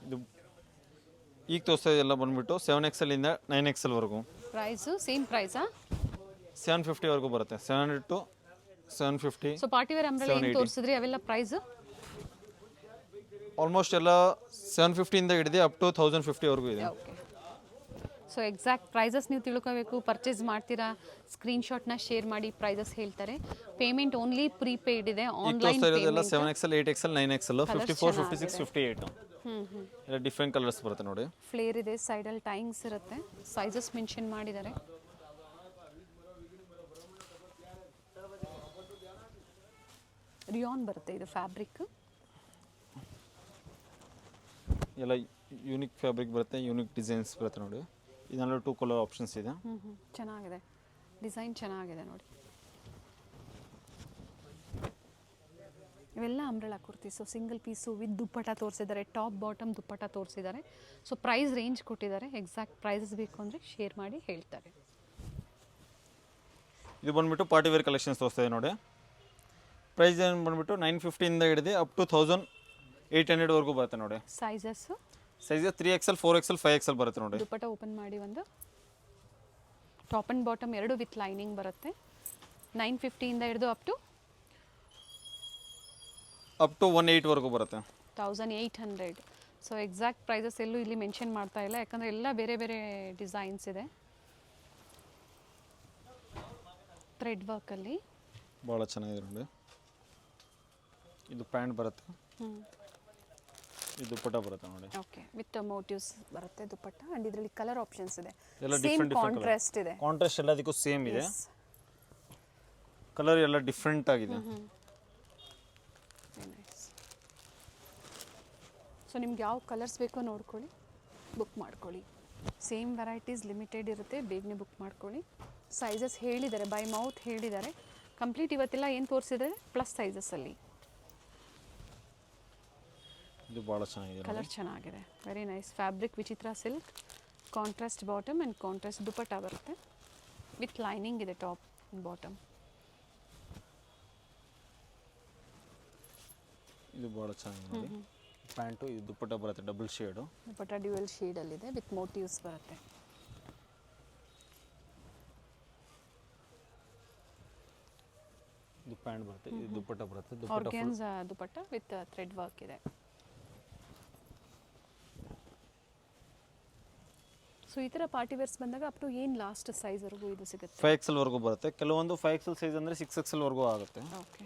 ಇದು ಈಗ ತೋರಿಸ್ತಾ ಎಲ್ಲ ಬಂದ್ಬಿಟ್ಟು 7XL ಇಂದ 9XL ವರೆಗೂ. Price same ಪ್ರೈಸಾ? 750 ವರೆಗೂ ಬರುತ್ತೆ. 700 to 750. So party wear umbrella ಏನು ತೋರಿಸಿದ್ರಿ ಅವೆಲ್ಲ ಪ್ರೈಸ್? ಆಲ್ಮೋಸ್ಟ್ ಎಲ್ಲ 750 ಇಂದ ಹಿಡಿದು ಅಪ್ ಟು 1050 ವರೆಗೂ ಇದೆ. ಓಕೆ ಸೊ ಎಕ್ಸಾಕ್ಟ್ ಪ್ರೈಸಸ್ ನೀವು ತಿಳ್ಕೋಬೇಕು, ಪರ್ಚೇಸ್ ಮಾಡ್ತೀರಾ, ಸ್ಕ್ರೀನ್ಶಾಟ್ನ ಶೇರ್ ಮಾಡಿ ಪ್ರೈಸಸ್ ಹೇಳ್ತಾರೆ. ಪೇಮೆಂಟ್ ಓನ್ಲಿ ಪ್ರೀಪೇಯ್ಡ್ ಇದೆ. ಈಗ ಆನ್ಲೈನ್ ತೋರಿಸ್ತಾ ಇರೋದೆಲ್ಲ 7XL, 8XL, 9XL, 54, 56, 58 ಎಲ್ಲ ಡಿಫ್ರೆಂಟ್ ಕಲರ್ಸ್ ಬರುತ್ತೆ ನೋಡಿ. ಫ್ಲೇರ್ ಇದೆ, ಸೈಡಲ್ಲಿ ಟೈಂಗ್ಸ್ ಇರುತ್ತೆ, ಸೈಜಸ್ ಮೆನ್ಷನ್ ಮಾಡಿದ್ದಾರೆ. ರಿಯಾನ್ ಬರುತ್ತೆ ಇದು ಫ್ಯಾಬ್ರಿಕ್. ಎಲ್ಲ ಯೂನಿಕ್ ಫ್ಯಾಬ್ರಿಕ್ ಬರುತ್ತೆ, ಯೂನಿಕ್ ಡಿಸೈನ್ಸ್ ಬರುತ್ತೆ ನೋಡಿ. ಇದನ್ನೆಲ್ಲ 2 ಕಲರ್ ಆಪ್ಷನ್ಸ್ ಇದೆ. ಚೆನ್ನಾಗಿದೆ, ಡಿಸೈನ್ ಚೆನ್ನಾಗಿದೆ ನೋಡಿ. ಇವೆಲ್ಲ umbrella kurtis, single piece with dupatta ತೋರಿಸಿದ್ದಾರೆ, ಟಾಪ್ ಬಾಟಮ್ ದುಪ್ಪಟ ತೋರಿಸಿದ್ದಾರೆ. ಸೊ ಪ್ರೈಸ್ ರೇಂಜ್ ಕೊಟ್ಟಿದ್ದಾರೆ. ಎಕ್ಸಾಕ್ಟ್ ಪ್ರೈಸಸ್ ಬೇಕು ಅಂದರೆ ಶೇರ್ ಮಾಡಿ ಹೇಳ್ತಾರೆ. ಇದು ಬಂದ್ಬಿಟ್ಟು ಪಾರ್ಟಿ ವೇರ್ ಕಲೆಕ್ಷನ್ಸ್ ತೋರಿಸ್ತಾ ಇದೆ ನೋಡಿ. ಪ್ರೈಸ್ ಏನು ಬಂದ್ಬಿಟ್ಟು 950 ಇಂದ ಹಿಡಿದು ಅಪ್ ಟು 1800 ವರೆಗೂ ಬರುತ್ತೆ ನೋಡಿ. Sizes size 3XL, 4XL, 5XL ಬರುತ್ತೆ ನೋಡಿ. ದುಪ್ಪಟ ಓಪನ್ ಮಾಡಿ ಒಂದು. ಟಾಪ್ ಆ್ಯಂಡ್ ಬಾಟಮ್ ಎರಡು ವಿತ್ ಲೈನಿಂಗ್ ಬರುತ್ತೆ. 950 ಇಂದ ಹಿಡಿದು ಅಪ್ ಟು 1800 ವರೆಗೂ ಬರುತ್ತೆ. 1800. ಸೊ ಎಕ್ಸಾಕ್ಟ್ ಪ್ರೈಸಸ್ ಎಲ್ಲೂ ಇಲ್ಲಿ ಮೆನ್ಷನ್ ಮಾಡ್ತಾ ಇಲ್ಲ, ಯಾಕಂದರೆ ಎಲ್ಲ ಬೇರೆ ಬೇರೆ ಡಿಸೈನ್ಸ್ ಇದೆ. ಥ್ರೆಡ್ ವರ್ಕಲ್ಲಿ ಭಾಳ ಚೆನ್ನಾಗಿದೆ ನೋಡಿ. ಇದು ಪ್ಯಾಂಟ್ ಬರುತ್ತೆ, ಇದು ದುಪ್ಪಟ್ಟ ಬರುತ್ತೆ ನೋಡಿ. ಓಕೆ ವಿತ್ ಮೋಟಿವ್ಸ್ ಬರುತ್ತೆ ದುಪ್ಪಟ್ಟ. ಆ್ಯಂಡ್ ಇದರಲ್ಲಿ ಕಲರ್ ಆಪ್ಷನ್ಸ್ ಇದೆ, ಎಲ್ಲ ಸೇಮ್ ಡಿಫ್ರೆಂಟ್ ಕಾಂಟ್ರಾಸ್ಟ್ ಇದೆ. ಕಾಂಟ್ರಾಸ್ಟ್ ಎಲ್ಲದಕ್ಕೂ ಸೇಮ್ ಇದೆ. ಕಲರ್ ಎಲ್ಲ ಡಿಫ್ರೆಂಟ್ ಆಗಿದೆ. ಸೊ ನಿಮ್ಗೆ ಯಾವ ಕಲರ್ಸ್ ಬೇಕೋ ನೋಡ್ಕೊಳ್ಳಿ, ಬುಕ್ ಮಾಡ್ಕೊಳ್ಳಿ. ಸೇಮ್ ವೆರೈಟೀಸ್ ಲಿಮಿಟೆಡ್ ಇರುತ್ತೆ, ಬೇಗನೆ ಬುಕ್ ಮಾಡ್ಕೊಳ್ಳಿ. ಸೈಜಸ್ ಹೇಳಿದ್ದಾರೆ, ಬೈ ಮೌತ್ ಹೇಳಿದ್ದಾರೆ. ಕಂಪ್ಲೀಟ್ ಇವತ್ತೆಲ್ಲ ಏನು ತೋರಿಸಿದ್ದಾರೆ ಪ್ಲಸ್ ಸೈಜಸ್ಸಲ್ಲಿ. ಇದು ಭಾಳ ಚೆನ್ನಾಗಿದೆ. ಕಲರ್ ಚೆನ್ನಾಗಿದೆ, ವೆರಿ ನೈಸ್. ಫ್ಯಾಬ್ರಿಕ್ ವಿಚಿತ್ರ silk, contrast bottom and contrast dupatta ಬರುತ್ತೆ. ವಿತ್ ಲೈನಿಂಗ್ ಇದೆ ಟಾಪ್ ಆ್ಯಂಡ್ ಬಾಟಮ್. ಇದು ಭಾಳ ಚೆನ್ನಾಗಿದೆ ನೋಡಿ. ಪ್ಯಾಂಟು ಇದು ದುಪ್ಪಟ್ಟ ಬರುತ್ತೆ, ಡಬಲ್ ಶೇಡು. ದುಪ್ಪಟ್ಟ ಡ್ಯುಯಲ್ ಶೇಡಲ್ಲಿದೆ ವಿತ್ ಮೋಟಿವ್ಸ್ ಬರುತ್ತೆ. ಇದು ಪ್ಯಾಂಟ್ ಬರುತ್ತೆ, ಇದು ದುಪ್ಪಟ್ಟ ಬರುತ್ತೆ. Dupatta organza dupatta with thread work ಇದೆ. ಸೊ ಈ ಥರ ಪಾರ್ಟಿ ವೇರ್ಸ್ ಬಂದಾಗ ಅಪ್ ಟು ಏನು ಲಾಸ್ಟ್ ಸೈಜ್ವರೆಗೂ ಇದು ಸಿಗುತ್ತೆ? 5XL ವರೆಗೂ ಬರುತ್ತೆ. ಕೆಲವೊಂದು 5XL ಸೈಜ್ ಅಂದರೆ 6XL ವರೆಗೂ ಆಗುತ್ತೆ. ಓಕೆ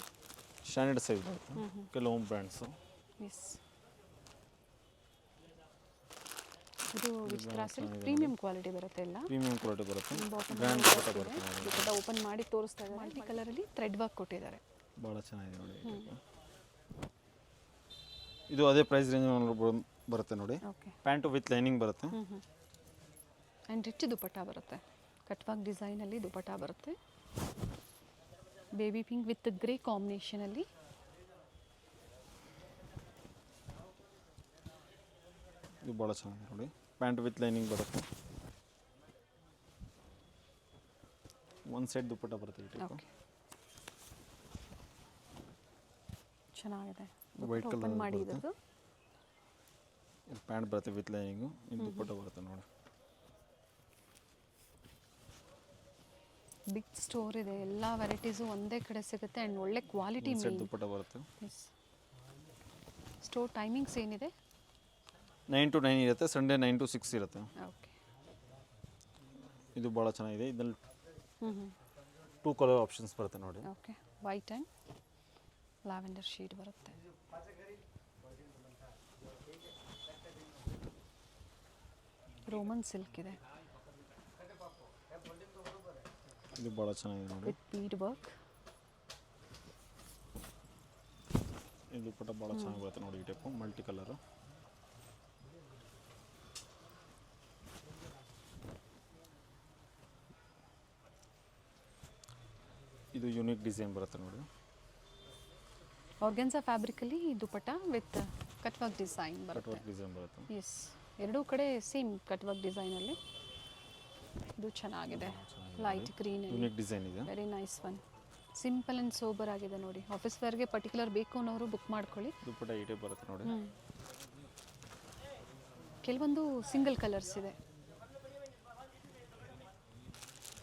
ಸ್ಟ್ಯಾಂಡರ್ಡ್ ಸೈಜ್ ಬರುತ್ತೆ ಕೆಲವೊಂದು ಬ್ರ್ಯಾಂಡ್ಸು. ಎಸ್, ಇದು ವಿಚಿತ್ರ ಸಿಲ್ಕ್ ಪ್ರೀಮಿಯಂ ಕ್ವಾಲಿಟಿ ಬರುತ್ತೆ. ಎಲ್ಲ ಪ್ರೀಮಿಯಂ ಕ್ವಾಲಿಟಿ ಬರುತ್ತೆ. ಬಾಟಮ್ ಬ್ರ್ಯಾಂಡ್ ದುಪ್ಪಟ್ಟ ಬರುತ್ತೆ ನೋಡಿ. ದುಪ್ಪಟ್ಟ ಓಪನ್ ಮಾಡಿ ತೋರಿಸ್ತಾ ಇದ್ದಾರೆ. ಮಲ್ಟಿ ಕಲರಲ್ಲಿ ಥ್ರೆಡ್ ವರ್ಕ್ ಕೊಟ್ಟಿದ್ದಾರೆ. ಭಾಳ ಚೆನ್ನಾಗಿದೆ ನೋಡಿ. ಇದು ಅದೇ ಪ್ರೈಸ್ ರೇಂಜ್ ಬರುತ್ತೆ ನೋಡಿ. ಓಕೆ ಪ್ಯಾಂಟು ವಿತ್ ಲೈನಿಂಗ್ ಬರುತ್ತೆ. ಆ್ಯಂಡ್ ರಿಚ್ ದುಪಟ್ಟ ಬರುತ್ತೆ, ಕಟ್ವಾಗ್ ಡಿಸೈನಲ್ಲಿ ದುಪಟ್ಟ ಬರುತ್ತೆ, ಬೇಬಿ ಪಿಂಕ್ ವಿತ್ ಗ್ರೇ ಕಾಂಬಿನೇಷನಲ್ಲಿ. ಇದು ಭಾಳ ಚೆನ್ನಾಗಿದೆ ನೋಡಿ. ಪ್ಯಾಂಟ್ ವಿತ್ ಲೈನಿಂಗ್ ಬರುತ್ತೆ, ಒಂದು ಸೈಡ್ ದುಪ್ಪಟ್ಟ ಬರುತ್ತೆ ಈ ಟೈಪ್. ಓಕೆ, ಚೆನ್ನಾಗಿದೆ. ವೈಟ್ ಓಪನ್ ಕಲರ್ ಮಾಡಿ ಬರುತ್ತೆ. ಇರೋದು ಇದು ಪ್ಯಾಂಟ್ ಬರುತ್ತೆ ವಿತ್ ಲೈನಿಂಗು, ಇದು ದುಪ್ಪಟ್ಟ ಬರುತ್ತೆ ನೋಡಿ. ಬಿಗ್ ಸ್ಟೋರ್ ಇದೆ, ಎಲ್ಲ ವೆರೈಟೀಸು ಒಂದೇ ಕಡೆ ಸಿಗುತ್ತೆ ಆ್ಯಂಡ್ ಒಳ್ಳೆ ಕ್ವಾಲಿಟಿ ಒಂದು ಸೈಡ್ ಮೇನ್. ದುಪ್ಪಟ್ಟ ಬರುತ್ತೆ. ಎಸ್, ಸ್ಟೋರ್ ಟೈಮಿಂಗ್ಸ್ ಏನಿದೆ? 9 to 9 ಇರುತ್ತೆ, ಸಂಡೇ 9 to 6 ಇರುತ್ತೆ. ಓಕೆ. ಇದು ಭಾಳ ಚೆನ್ನಾಗಿದೆ. ಇದರಲ್ಲಿ ಹ್ಞೂ ಹ್ಞೂ 2 ಕಲರ್ ಆಪ್ಷನ್ಸ್ ಬರುತ್ತೆ ನೋಡಿ. Okay, white and lavender shade ಬರುತ್ತೆ. ರೋಮನ್ ಸಿಲ್ಕ್ ಇದೆ ಇದು ಭಾಳ ಚೆನ್ನಾಗಿದೆ ನೋಡಿ. With bead work. ಇದು ದುಪ್ಪಟ್ಟ ಭಾಳ ಚೆನ್ನಾಗಿ ಬರುತ್ತೆ ನೋಡಿ. ಈ ಟೈಪು ಮಲ್ಟಿ ಕಲರು. ಇದು ಯೂನಿಕ್ ಡಿಸೈನ್ ಬರುತ್ತೆ ನೋಡಿ. ಆರ್ಗೆನ್ಸಾ ಫ್ಯಾಬ್ರಿಕಲ್ಲಿ ದುಪಟ್ಟ ವಿತ್ ಕಟ್ವರ್ಕ್ ಡಿಸೈನ್ ಬರುತ್ತೆ. ಕಟ್ವರ್ಕ್ ಡಿಸೈನ್ ಬರುತ್ತೆ. ಎಸ್, ಎರಡೂ ಕಡೆ ಸೇಮ್ ಕಟ್ವರ್ಕ್ ಡಿಸೈನಲ್ಲಿ. ಇದು ಚೆನ್ನಾಗಿದೆ, ಲೈಟ್ ಗ್ರೀನಲ್ಲಿ. ಯೂನಿಕ್ ಡಿಸೈನ್ ಇದೆ. Very nice one. Simple and sober ಆಗಿದೆ ನೋಡಿ. ಆಫೀಸ್ ವೇರ್ಗೆ ಪರ್ಟಿಕ್ಯುಲರ್ ಬೇಕು ಅನ್ನೋರು ಬುಕ್ ಮಾಡ್ಕೊಳ್ಳಿ. ದುಪ್ಪಟ್ಟ ಈ ಟೈಪ್ ಬರುತ್ತೆ ನೋಡಿ. ಕೆಲವೊಂದು ಸಿಂಗಲ್ ಕಲರ್ಸ್ ಇದೆ.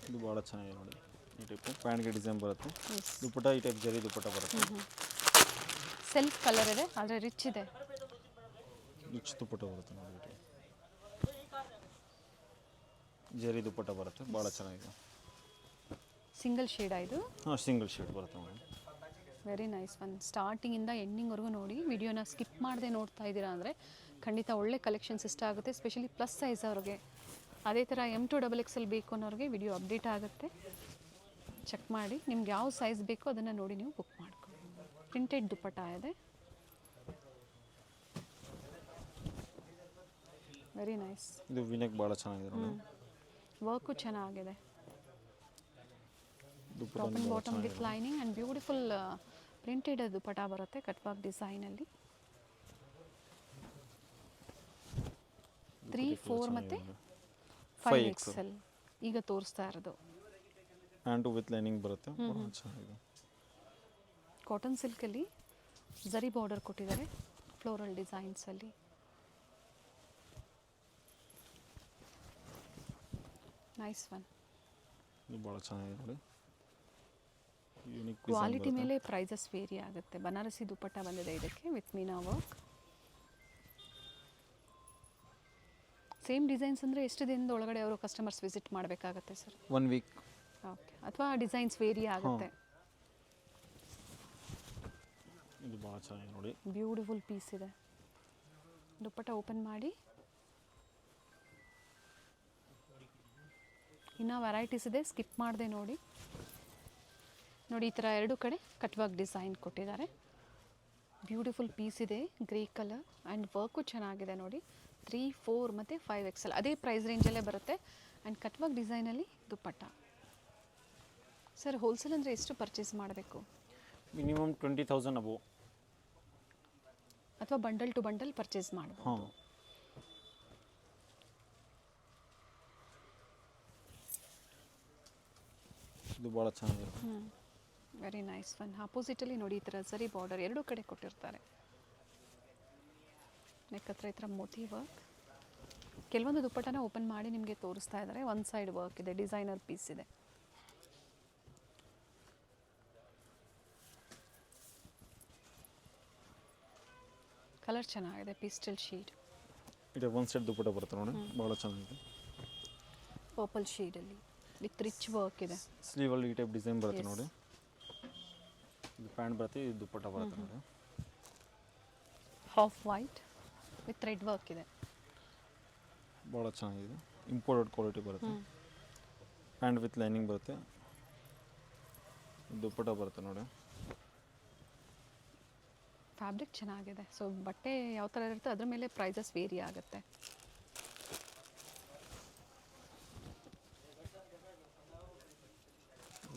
ಇದು ಭಾಳ ಚೆನ್ನಾಗಿದೆ ನೋಡಿ. ಈ ಟೈಪು ಪ್ಯಾಂಟ್ಗೆ ಡಿಸೈನ್ ಬರುತ್ತೆ. ಎಸ್, ದುಪ್ಪಟ್ಟ ಈ ಟೈಪ್ ಜರಿ ದುಪ್ಪಟ್ಟ ಬರುತ್ತೆ. ಸೆಲ್ಫ್ ಕಲರ್ ಇದೆ ಆದರೆ ರಿಚ್ ಇದೆ. ರಿಚ್ ದುಪ್ಪಟ್ಟ ಬರುತ್ತೆ ನೋಡಿ. ಈ ಟೈಪ್ ಜರಿ ದುಪ್ಪಟ್ಟ ಬರುತ್ತೆ, ಭಾಳ ಚೆನ್ನಾಗಿದೆ. ಸಿಂಗಲ್ ಶೇಡಾ ಇದು? ಹಾಂ, ಸಿಂಗಲ್ ಶೇಡ್ ಬರುತ್ತೆ ನೋಡಿ. Very nice one. ಸ್ಟಾರ್ಟಿಂಗಿಂದ ಎಂಡಿಂಗ್ವರೆಗೂ ನೋಡಿ. ವಿಡಿಯೋನ ಸ್ಕಿಪ್ ಮಾಡದೆ ನೋಡ್ತಾ ಇದ್ದೀರಾ ಅಂದರೆ ಖಂಡಿತ ಒಳ್ಳೆ ಕಲೆಕ್ಷನ್ಸ್ ಇಷ್ಟ ಆಗುತ್ತೆ, ಸ್ಪೆಷಲಿ ಪ್ಲಸ್ ಸೈಜ್ ಅವ್ರಿಗೆ. ಅದೇ ಥರ M2XXL ಬೇಕು ಅನ್ನೋರಿಗೆ ವಿಡಿಯೋ ಅಪ್ಡೇಟ್ ಆಗುತ್ತೆ, ಚೆಕ್ ಮಾಡಿ. ನಿಮ್ಗೆ ಯಾವ ಸೈಜ್ ಬೇಕೋ ಅದನ್ನು ನೋಡಿ ನೀವು ಬುಕ್ ಮಾಡ್ಕೊಳ್ಳಿ. ಪ್ರಿಂಟೆಡ್ ದುಪ್ಪಟ್ಟ ಇದೆ, ವೆರಿ ನೈಸ್. ಇದು ವಿನೆಕ್ ಭಾಳ ಚೆನ್ನಾಗಿದೆ ನೋಡಿ. ವರ್ಕು ಚೆನ್ನಾಗಿದೆ. Dupatta top and bottom with lining and beautiful printed dupatta ಬರುತ್ತೆ ಕಟ್ವಾಗ್ ಡಿಸೈನಲ್ಲಿ. 3, 4 ಮತ್ತು 5XL ಈಗ ತೋರಿಸ್ತಾ ಇರೋದು. ಪ್ಯಾಂಟು ವಿತ್ ಲೈನಿಂಗ್ ಬರುತ್ತೆ, ಭಾಳ ಚೆನ್ನಾಗಿದೆ. ಕಾಟನ್ ಸಿಲ್ಕಲ್ಲಿ ಜರಿ ಬಾರ್ಡರ್ ಕೊಟ್ಟಿದ್ದಾರೆ ಫ್ಲೋರಲ್ ಡಿಸೈನ್ಸಲ್ಲಿ. Nice one. ಇದು ಭಾಳ ಚೆನ್ನಾಗಿದೆ ನೋಡಿ. ಯೂನಿಕ್ ಕ್ವಾಲಿಟಿ ಮೇಲೆ ಪ್ರೈಸಸ್ ವೇರಿ ಆಗುತ್ತೆ. ಬನಾರಸಿ ದುಪ್ಪಟ್ಟ ಬಂದಿದೆ ಇದಕ್ಕೆ with Meena work. Same designs ಅಂದರೆ ಎಷ್ಟು ದಿನದ ಒಳಗಡೆ ಅವರು ಕಸ್ಟಮರ್ಸ್ ವಿಸಿಟ್ ಮಾಡಬೇಕಾಗತ್ತೆ ಸರ್? 1 ವೀಕ್. ಓಕೆ, ಅಥವಾ ಡಿಸೈನ್ಸ್ ವೇರಿ ಆಗುತ್ತೆ. ಇದು ಭಾಳ ಚೆನ್ನಾಗಿದೆ ನೋಡಿ. ಬ್ಯೂಟಿಫುಲ್ ಪೀಸ್ ಇದೆ. ದುಪ್ಪಟ್ಟ ಓಪನ್ ಮಾಡಿ. ಇನ್ನೂ ವೆರೈಟೀಸ್ ಇದೆ, ಸ್ಕಿಪ್ ಮಾಡದೆ ನೋಡಿ. ನೋಡಿ, ಈ ಥರ ಎರಡು ಕಡೆ ಕಟ್ವಾಗ್ ಡಿಸೈನ್ ಕೊಟ್ಟಿದ್ದಾರೆ. ಬ್ಯೂಟಿಫುಲ್ ಪೀಸ್ ಇದೆ, ಗ್ರೇ ಕಲರ್ ಆ್ಯಂಡ್ ವರ್ಕು ಚೆನ್ನಾಗಿದೆ ನೋಡಿ. 3, 4 ಮತ್ತು 5XL ಅದೇ ಪ್ರೈಸ್ ರೇಂಜಲ್ಲೇ ಬರುತ್ತೆ. ಆ್ಯಂಡ್ ಕಟ್ವಾಗ್ ಡಿಸೈನಲ್ಲಿ ದುಪ್ಪಟ್ಟ. ಸರ್, ಹೋಲ್ಸೇಲ್ ಅಂದರೆ ಎಷ್ಟು ಪರ್ಚೇಸ್ ಮಾಡಬೇಕು? ಮಿನಿಮಮ್ 20,000 ಅಬೋ, ಅಥವಾ ಬಂಡಲ್ ಟು ಬಂಡಲ್ ಪರ್ಚೇಸ್ ಮಾಡಬಹುದು. ಹಾಂ. ಇದು ಭಾಳ ಚೆನ್ನಾಗಿದೆ. Very nice one. ಆಪೋಸಿಟಲ್ಲಿ ನೋಡಿ, ಈ ಥರ ಸರಿ ಬಾರ್ಡರ್ ಎರಡೂ ಕಡೆ ಕೊಟ್ಟಿರ್ತಾರೆ. ನೆಕ್ ಹತ್ರ ಈ ಥರ ಮೋತಿ ವರ್ಕ್. ಕೆಲವೊಂದು ದುಪ್ಪಟ್ಟನ ಓಪನ್ ಮಾಡಿ ನಿಮಗೆ ತೋರಿಸ್ತಾ ಇದ್ದಾರೆ. ಒಂದು ಸೈಡ್ ವರ್ಕ್ ಇದೆ, ಡಿಸೈನರ್ ಪೀಸ್ ಇದೆ. ಕಲರ್ ಚೆನ್ನಾಗಿದೆ, ಪೀಸ್ಟಲ್ ಶೇಡ್. ಇದು ಒಂದು ಸೈಡ್ ದುಪ್ಪಟ್ಟ ಬರುತ್ತೆ ನೋಡಿ, ಭಾಳ ಚೆನ್ನಾಗಿದೆ. ಪರ್ಪಲ್ ಶೇಡಲ್ಲಿ ವಿತ್ ರಿಚ್ ವರ್ಕ್ ಇದೆ. ಸ್ಲೀವಲ್ಲಿ ಈ ಟೈಪ್ ಡಿಸೈನ್ ಬರುತ್ತೆ ನೋಡಿ. ಇದು ಪ್ಯಾಂಟ್ ಬರುತ್ತೆ, ಇದು ದುಪ್ಪಟ್ಟ ಬರುತ್ತೆ ನೋಡಿ. Half white with red work ಇದೆ. ಭಾಳ ಚೆನ್ನಾಗಿದೆ. ಇಂಪೋರ್ಟೆಡ್ ಕ್ವಾಲಿಟಿ ಬರುತ್ತೆ. ಪ್ಯಾಂಟ್ ವಿತ್ ಲೈನಿಂಗ್ ಬರುತ್ತೆ, ದುಪ್ಪಟ್ಟ ಬರುತ್ತೆ ನೋಡಿ. ಫ್ಯಾಬ್ರಿಕ್ ಚೆನ್ನಾಗಿದೆ. ಸೊ ಬಟ್ಟೆ ಯಾವ ಥರ ಇರುತ್ತೆ ಅದ್ರ ಮೇಲೆ ಪ್ರೈಸಸ್ ವೇರಿ ಆಗುತ್ತೆ.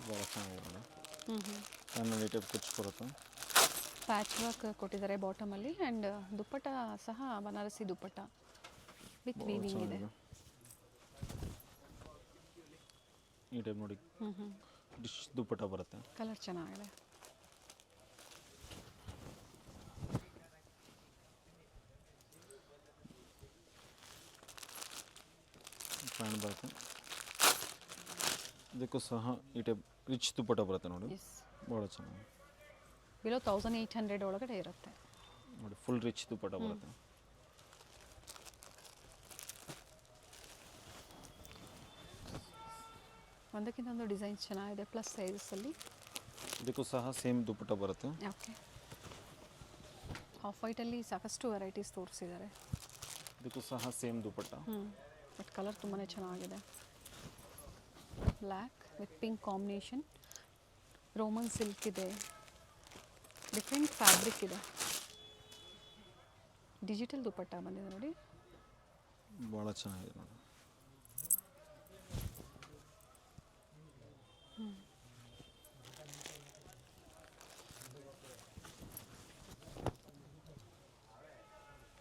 ಭಾಳ ಚೆನ್ನಾಗಿದೆ ನೋಡಿ. ಹ್ಞೂ ಫ್ಯಾನಲ್ಲಿ ಈ ಟೈಪ್ ಕುಚ್ ಬರುತ್ತೆ. ಪ್ಯಾಚ್ ವರ್ಕ್ ಕೊಟ್ಟಿದ್ದಾರೆ ಬಾಟಮಲ್ಲಿ ಆ್ಯಂಡ್ ದುಪ್ಪಟ್ಟ ಸಹ ಬನಾರಸಿ ದುಪ್ಪಟ್ಟ ವಿತ್ ವೀವಿಂಗ್ ಇದೆ. ಈ ಟೈಪ್ ನೋಡಿ ಡಿಶ್ ದುಪ್ಪಟ್ಟ ಬರುತ್ತೆ. ಕಲರ್ ಚೆನ್ನಾಗಿದೆ. ಪ್ಯಾಂಟ್ ಬರುತ್ತೆ. ಇದಕ್ಕೂ ಸಹ ಈ ಟೈಪ್ ರಿಚ್ ದುಪ್ಪಟ್ಟ ಬರುತ್ತೆ ನೋಡಿ. ಎಸ್, ಭಾಳ ಚೆನ್ನಾಗಿ ಬಿಲೋ 1800 ಒಳಗಡೆ ಇರುತ್ತೆ ನೋಡಿ. ಫುಲ್ ರಿಚ್ ದುಪ್ಪಟ್ಟ ಬರುತ್ತೆ. ಒಂದಕ್ಕಿಂತ ಒಂದು ಡಿಸೈನ್ಸ್ ಚೆನ್ನಾಗಿದೆ ಪ್ಲಸ್ ಸೈಜಸ್ಸಲ್ಲಿ. ಇದಕ್ಕೂ ಸಹ ಸೇಮ್ ದುಪ್ಪಟ್ಟ ಬರುತ್ತೆ. ಓಕೆ, ಆಫ್ ವೈಟಲ್ಲಿ ಸಾಕಷ್ಟು ವೆರೈಟೀಸ್ ತೋರಿಸಿದ್ದಾರೆ. ಇದಕ್ಕೂ ಸಹ ಸೇಮ್ ದುಪ್ಪಟ್ಟ. ಬಟ್ ಕಲರ್ ತುಂಬಾ ಚೆನ್ನಾಗಿದೆ. Black with pink combination, Roman silk ಇದೆ, ಡಿಫ್ರೆಂಟ್ ಫ್ಯಾಬ್ರಿಕ್ ಇದೆ, ಡಿಜಿಟಲ್ ದುಪ್ಪಟ್ಟ ಬಂದಿದೆ ನೋಡಿ. ಭಾಳ ಚೆನ್ನಾಗಿದೆ ನೋಡಿ.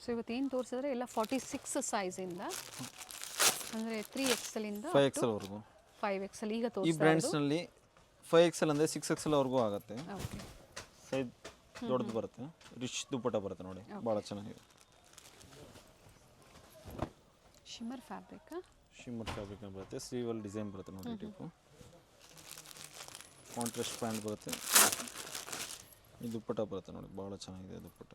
ಸೊ ಇವತ್ತೇನು ತೋರಿಸಿದ್ರೆ ಎಲ್ಲ 46 ಸೈಜಿಂದ, ಅಂದರೆ 3XL ಇಂದ 5XL ವರೆಗೂ. 5XL ಈಗ ಈ ತೋರಿಸ್ತಾ ಬ್ರ್ಯಾಂಡ್ಸ್ನಲ್ಲಿ 5XL ಅಂದರೆ 6XL ವರೆಗೂ ಆಗುತ್ತೆ. ಓಕೆ, ಸೈಜ್ ದೊಡ್ಡದು ಬರುತ್ತೆ. ರಿಚ್ ದುಪ್ಪಟ್ಟ ಬರುತ್ತೆ ನೋಡಿ. ಭಾಳ ಚೆನ್ನಾಗಿದೆ. ಶಿಮ್ಮರ್ ಫ್ಯಾಬ್ರಿಕ್, ಶಿಮ್ಮರ್ ಫ್ಯಾಬ್ರಿಕ್ ಬರುತ್ತೆ. ಸ್ಲೀವಲ್ಲಿ ಡಿಸೈನ್ ಬರುತ್ತೆ ನೋಡಿ. ಟೈಪು ಕಾಂಟ್ರಾಸ್ಟ್ ಪ್ಯಾಂಟ್ ಬರುತ್ತೆ. ಈ ದುಪ್ಪಟ್ಟ ಬರುತ್ತೆ ನೋಡಿ. ಭಾಳ ಚೆನ್ನಾಗಿದೆ ದುಪ್ಪಟ್ಟ.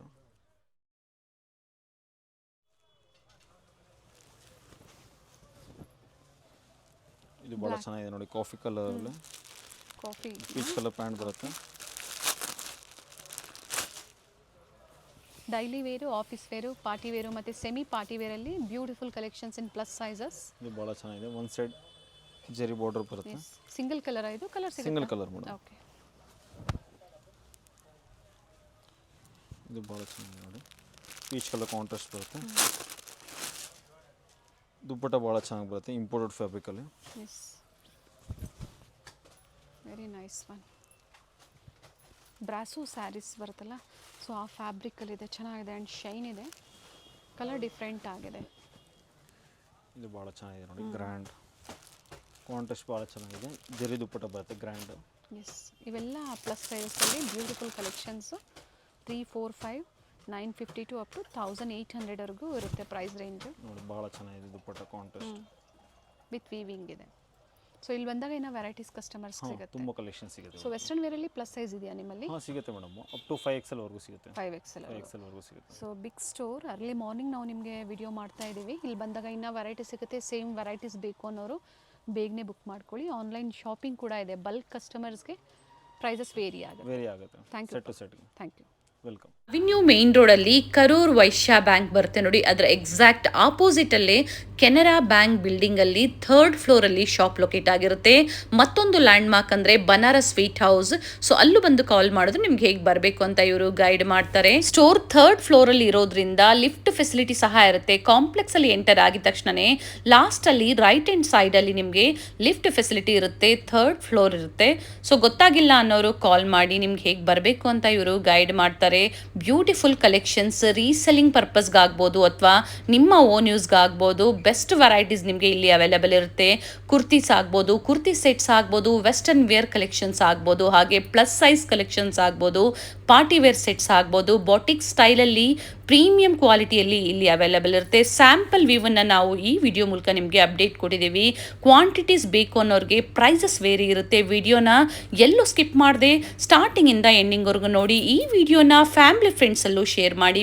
ಇದು ಭಾಳ ಚೆನ್ನಾಗಿದೆ ನೋಡಿ. ಕಾಫಿ ಕಲರಲ್ಲಿ ಕಾಫಿ ಪೀಚ್ ಕಲರ್ ಪ್ಯಾಂಟ್ ಬರುತ್ತೆ. Daily wear, office wear, party wear ಮತ್ತು ಸೆಮಿ ಪಾರ್ಟಿ ವೇರಲ್ಲಿ ಬ್ಯೂಟಿಫುಲ್ ಕಲೆಕ್ಷನ್ಸ್ ಇನ್ ಪ್ಲಸ್ ಸೈಜಸ್. ಇದು ಭಾಳ ಚೆನ್ನಾಗಿದೆ. ಒನ್ ಸೈಡ್ ಜರಿ ಬಾರ್ಡರ್ ಬರುತ್ತೆ. ಸಿಂಗಲ್ ಕಲರ್ ಇದು colour single colour madam. Okay, ಇದು ಭಾಳ ಚೆನ್ನಾಗಿದೆ ನೋಡಿ. ಪೀಚ್ ಕಲರ್ ಕಾಂಟ್ರಾಸ್ಟ್ ಬರುತ್ತೆ. ದುಪ್ಪಟ್ಟ ಭಾಳ ಚೆನ್ನಾಗಿ ಬರುತ್ತೆ. ಇಂಪೋರ್ಟೆಡ್ ಫ್ಯಾಬ್ರಿಕಲ್ಲಿ. Yes, very nice one. Brasso sarees ಬರುತ್ತಲ್ಲ, ಸೊ ಆ ಫ್ಯಾಬ್ರಿಕಲ್ಲಿದೆ, ಚೆನ್ನಾಗಿದೆ ಆ್ಯಂಡ್ ಶೈನ್ ಇದೆ. ಕಲರ್ ಡಿಫ್ರೆಂಟ್ ಆಗಿದೆ. ಇದು ಭಾಳ ಚೆನ್ನಾಗಿದೆ ನೋಡಿ. ಗ್ರ್ಯಾಂಡ್ ಕಾಂಟ್ರಾಸ್ಟ್ ಭಾಳ ಚೆನ್ನಾಗಿದೆ. ಜರಿ ದುಪ್ಪಟ್ಟ ಬರುತ್ತೆ ಗ್ರ್ಯಾಂಡ್. ಎಸ್, ಇವೆಲ್ಲ ಪ್ಲಸ್ ಸೈಜಸ್ಸಲ್ಲಿ beautiful collections. 3, 4, 5, 950 to up to 1800ವರೆಗೂ ಇರುತ್ತೆ ಪ್ರೈಸ್ ರೇಂಜು ನೋಡಿ. ಭಾಳ ಚೆನ್ನಾಗಿದೆ ದುಪ್ಪಟ್ಟ ಕಾಂಟ್ರಾಸ್ಟ್ ವಿತ್ ವೀವಿಂಗ್ ಇದೆ. ಸೊ ಇಲ್ಲಿ ಬಂದಾಗ ಇನ್ನೂ ವೆರೈಟೀಸ್ ಕಸ್ಟಮರ್ಸ್ ಸಿಗುತ್ತೆ. ತುಂಬ ಕಲೆಕ್ಷನ್ ಸಿಗುತ್ತೆ. ಸೊ ವೆಸ್ಟರ್ನ್ ವೇರಲ್ಲಿ ಪ್ಲಸ್ ಸೈಜ್ ಇದೆಯಾ ನಿಮ್ಮಲ್ಲಿ? ಹಾಂ ಸಿಗುತ್ತೆ ಮೇಡಮ್. ಅಪ್ ಟು 5XL ವರೆಗೂ ಸಿಗುತ್ತೆ. 5XL 5XL ವರೆಗೂ ಸಿಗುತ್ತೆ. So big store. Early morning ನಾವು ನಿಮಗೆ ವಿಡಿಯೋ ಮಾಡ್ತಾ ಇದ್ದೀವಿ. ಇಲ್ಲಿ ಬಂದಾಗ ಇನ್ನೂ ವೆರೈಟಿ ಸಿಗುತ್ತೆ. ಸೇಮ್ ವೆರೈಟೀಸ್ ಬೇಕು ಅನ್ನೋರು ಬೇಗನೆ ಬುಕ್ ಮಾಡ್ಕೊಳ್ಳಿ. ಆನ್ಲೈನ್ ಶಾಪಿಂಗ್ ಕೂಡ ಇದೆ. ಬಲ್ಕ್ ಕಸ್ಟಮರ್ಸ್ಗೆ ಪ್ರೈಸಸ್ ವೇರಿ ಆಗುತ್ತೆ. Thank you. Set to set. Thank you. Welcome. Avenue main ರೋಡಲ್ಲಿ ಕರೂರ್ ವೈಶ್ಯ ಬ್ಯಾಂಕ್ ಬರುತ್ತೆ ನೋಡಿ. ಅದರ ಎಕ್ಸಾಕ್ಟ್ ಆಪೋಸಿಟಲ್ಲೇ ಕೆನರಾ ಬ್ಯಾಂಕ್ ಬಿಲ್ಡಿಂಗಲ್ಲಿ 3rd ಫ್ಲೋರಲ್ಲಿ ಶಾಪ್ ಲೊಕೇಟ್ ಆಗಿರುತ್ತೆ. ಮತ್ತೊಂದು ಲ್ಯಾಂಡ್ ಮಾರ್ಕ್ ಅಂದರೆ ಬನಾರಸ್ ಸ್ವೀಟ್ ಹೌಸ್. ಸೊ ಅಲ್ಲೂ ಬಂದು ಕಾಲ್ ಮಾಡಿದ್ರೆ ನಿಮ್ಗೆ ಹೇಗೆ ಬರಬೇಕು ಅಂತ ಇವರು ಗೈಡ್ ಮಾಡ್ತಾರೆ. ಸ್ಟೋರ್ 3rd ಫ್ಲೋರಲ್ಲಿ ಇರೋದ್ರಿಂದ ಲಿಫ್ಟ್ ಫೆಸಿಲಿಟಿ ಸಹ ಇರುತ್ತೆ. ಕಾಂಪ್ಲೆಕ್ಸ್ ಅಲ್ಲಿ ಎಂಟರ್ ಆಗಿದ ತಕ್ಷಣನೇ ಲಾಸ್ಟ್ ಅಲ್ಲಿ ರೈಟ್ ಹ್ಯಾಂಡ್ ಸೈಡ್ ಅಲ್ಲಿ ನಿಮಗೆ ಲಿಫ್ಟ್ ಫೆಸಿಲಿಟಿ ಇರುತ್ತೆ. 3rd ಫ್ಲೋರ್ ಇರುತ್ತೆ. ಸೊ ಗೊತ್ತಾಗಿಲ್ಲ ಅನ್ನೋರು ಕಾಲ್ ಮಾಡಿ ನಿಮ್ಗೆ ಹೇಗೆ ಬರಬೇಕು ಅಂತ ಇವರು ಗೈಡ್ ಮಾಡ್ತಾರೆ. ಬ್ಯೂಟಿಫುಲ್ ಕಲೆಕ್ಷನ್ಸ್ ರೀಸೆಲ್ಲಿಂಗ್ ಪರ್ಪಸ್ಗಾಗ್ಬೋದು ಅಥವಾ ನಿಮ್ಮ ಓನ್ ಯೂಸ್ಗಾಗ್ಬೋದು. ಬೆಸ್ಟ್ ವೆರೈಟೀಸ್ ನಿಮಗೆ ಇಲ್ಲಿ ಅವೈಲೇಬಲ್ ಇರುತ್ತೆ. ಕುರ್ತೀಸ್ ಆಗ್ಬೋದು, ಕುರ್ತಿ ಸೆಟ್ಸ್ ಆಗ್ಬೋದು, ವೆಸ್ಟರ್ನ್ ವೇರ್ ಕಲೆಕ್ಷನ್ಸ್ ಆಗ್ಬೋದು, ಹಾಗೆ ಪ್ಲಸ್ ಸೈಜ್ ಕಲೆಕ್ಷನ್ಸ್ ಆಗ್ಬೋದು, ಪಾರ್ಟಿ ವೇರ್ ಸೆಟ್ಸ್ ಆಗ್ಬೋದು. ಬಾಟಿಕ್ ಸ್ಟೈಲಲ್ಲಿ ಪ್ರೀಮಿಯಂ ಕ್ವಾಲಿಟಿಯಲ್ಲಿ ಇಲ್ಲಿ ಅವೈಲೇಬಲ್ ಇರುತ್ತೆ. ಸ್ಯಾಂಪಲ್ ವ್ಯೂವನ್ನು ನಾವು ಈ ವಿಡಿಯೋ ಮೂಲಕ ನಿಮಗೆ ಅಪ್ಡೇಟ್ ಕೊಟ್ಟಿದ್ದೀವಿ. ಕ್ವಾಂಟಿಟೀಸ್ ಬೇಕು ಅನ್ನೋರಿಗೆ ಪ್ರೈಸಸ್ ವೇರಿ ಇರುತ್ತೆ. ವಿಡಿಯೋನ ಎಲ್ಲೂ ಸ್ಕಿಪ್ ಮಾಡದೆ ಸ್ಟಾರ್ಟಿಂಗಿಂದ ಎಂಡಿಂಗ್ವರೆಗೂ ನೋಡಿ. ಈ ವಿಡಿಯೋನ ಫ್ಯಾಮಿಲಿ ಫ್ರೆಂಡ್ಸಲ್ಲೂ ಶೇರ್ ಮಾಡಿ.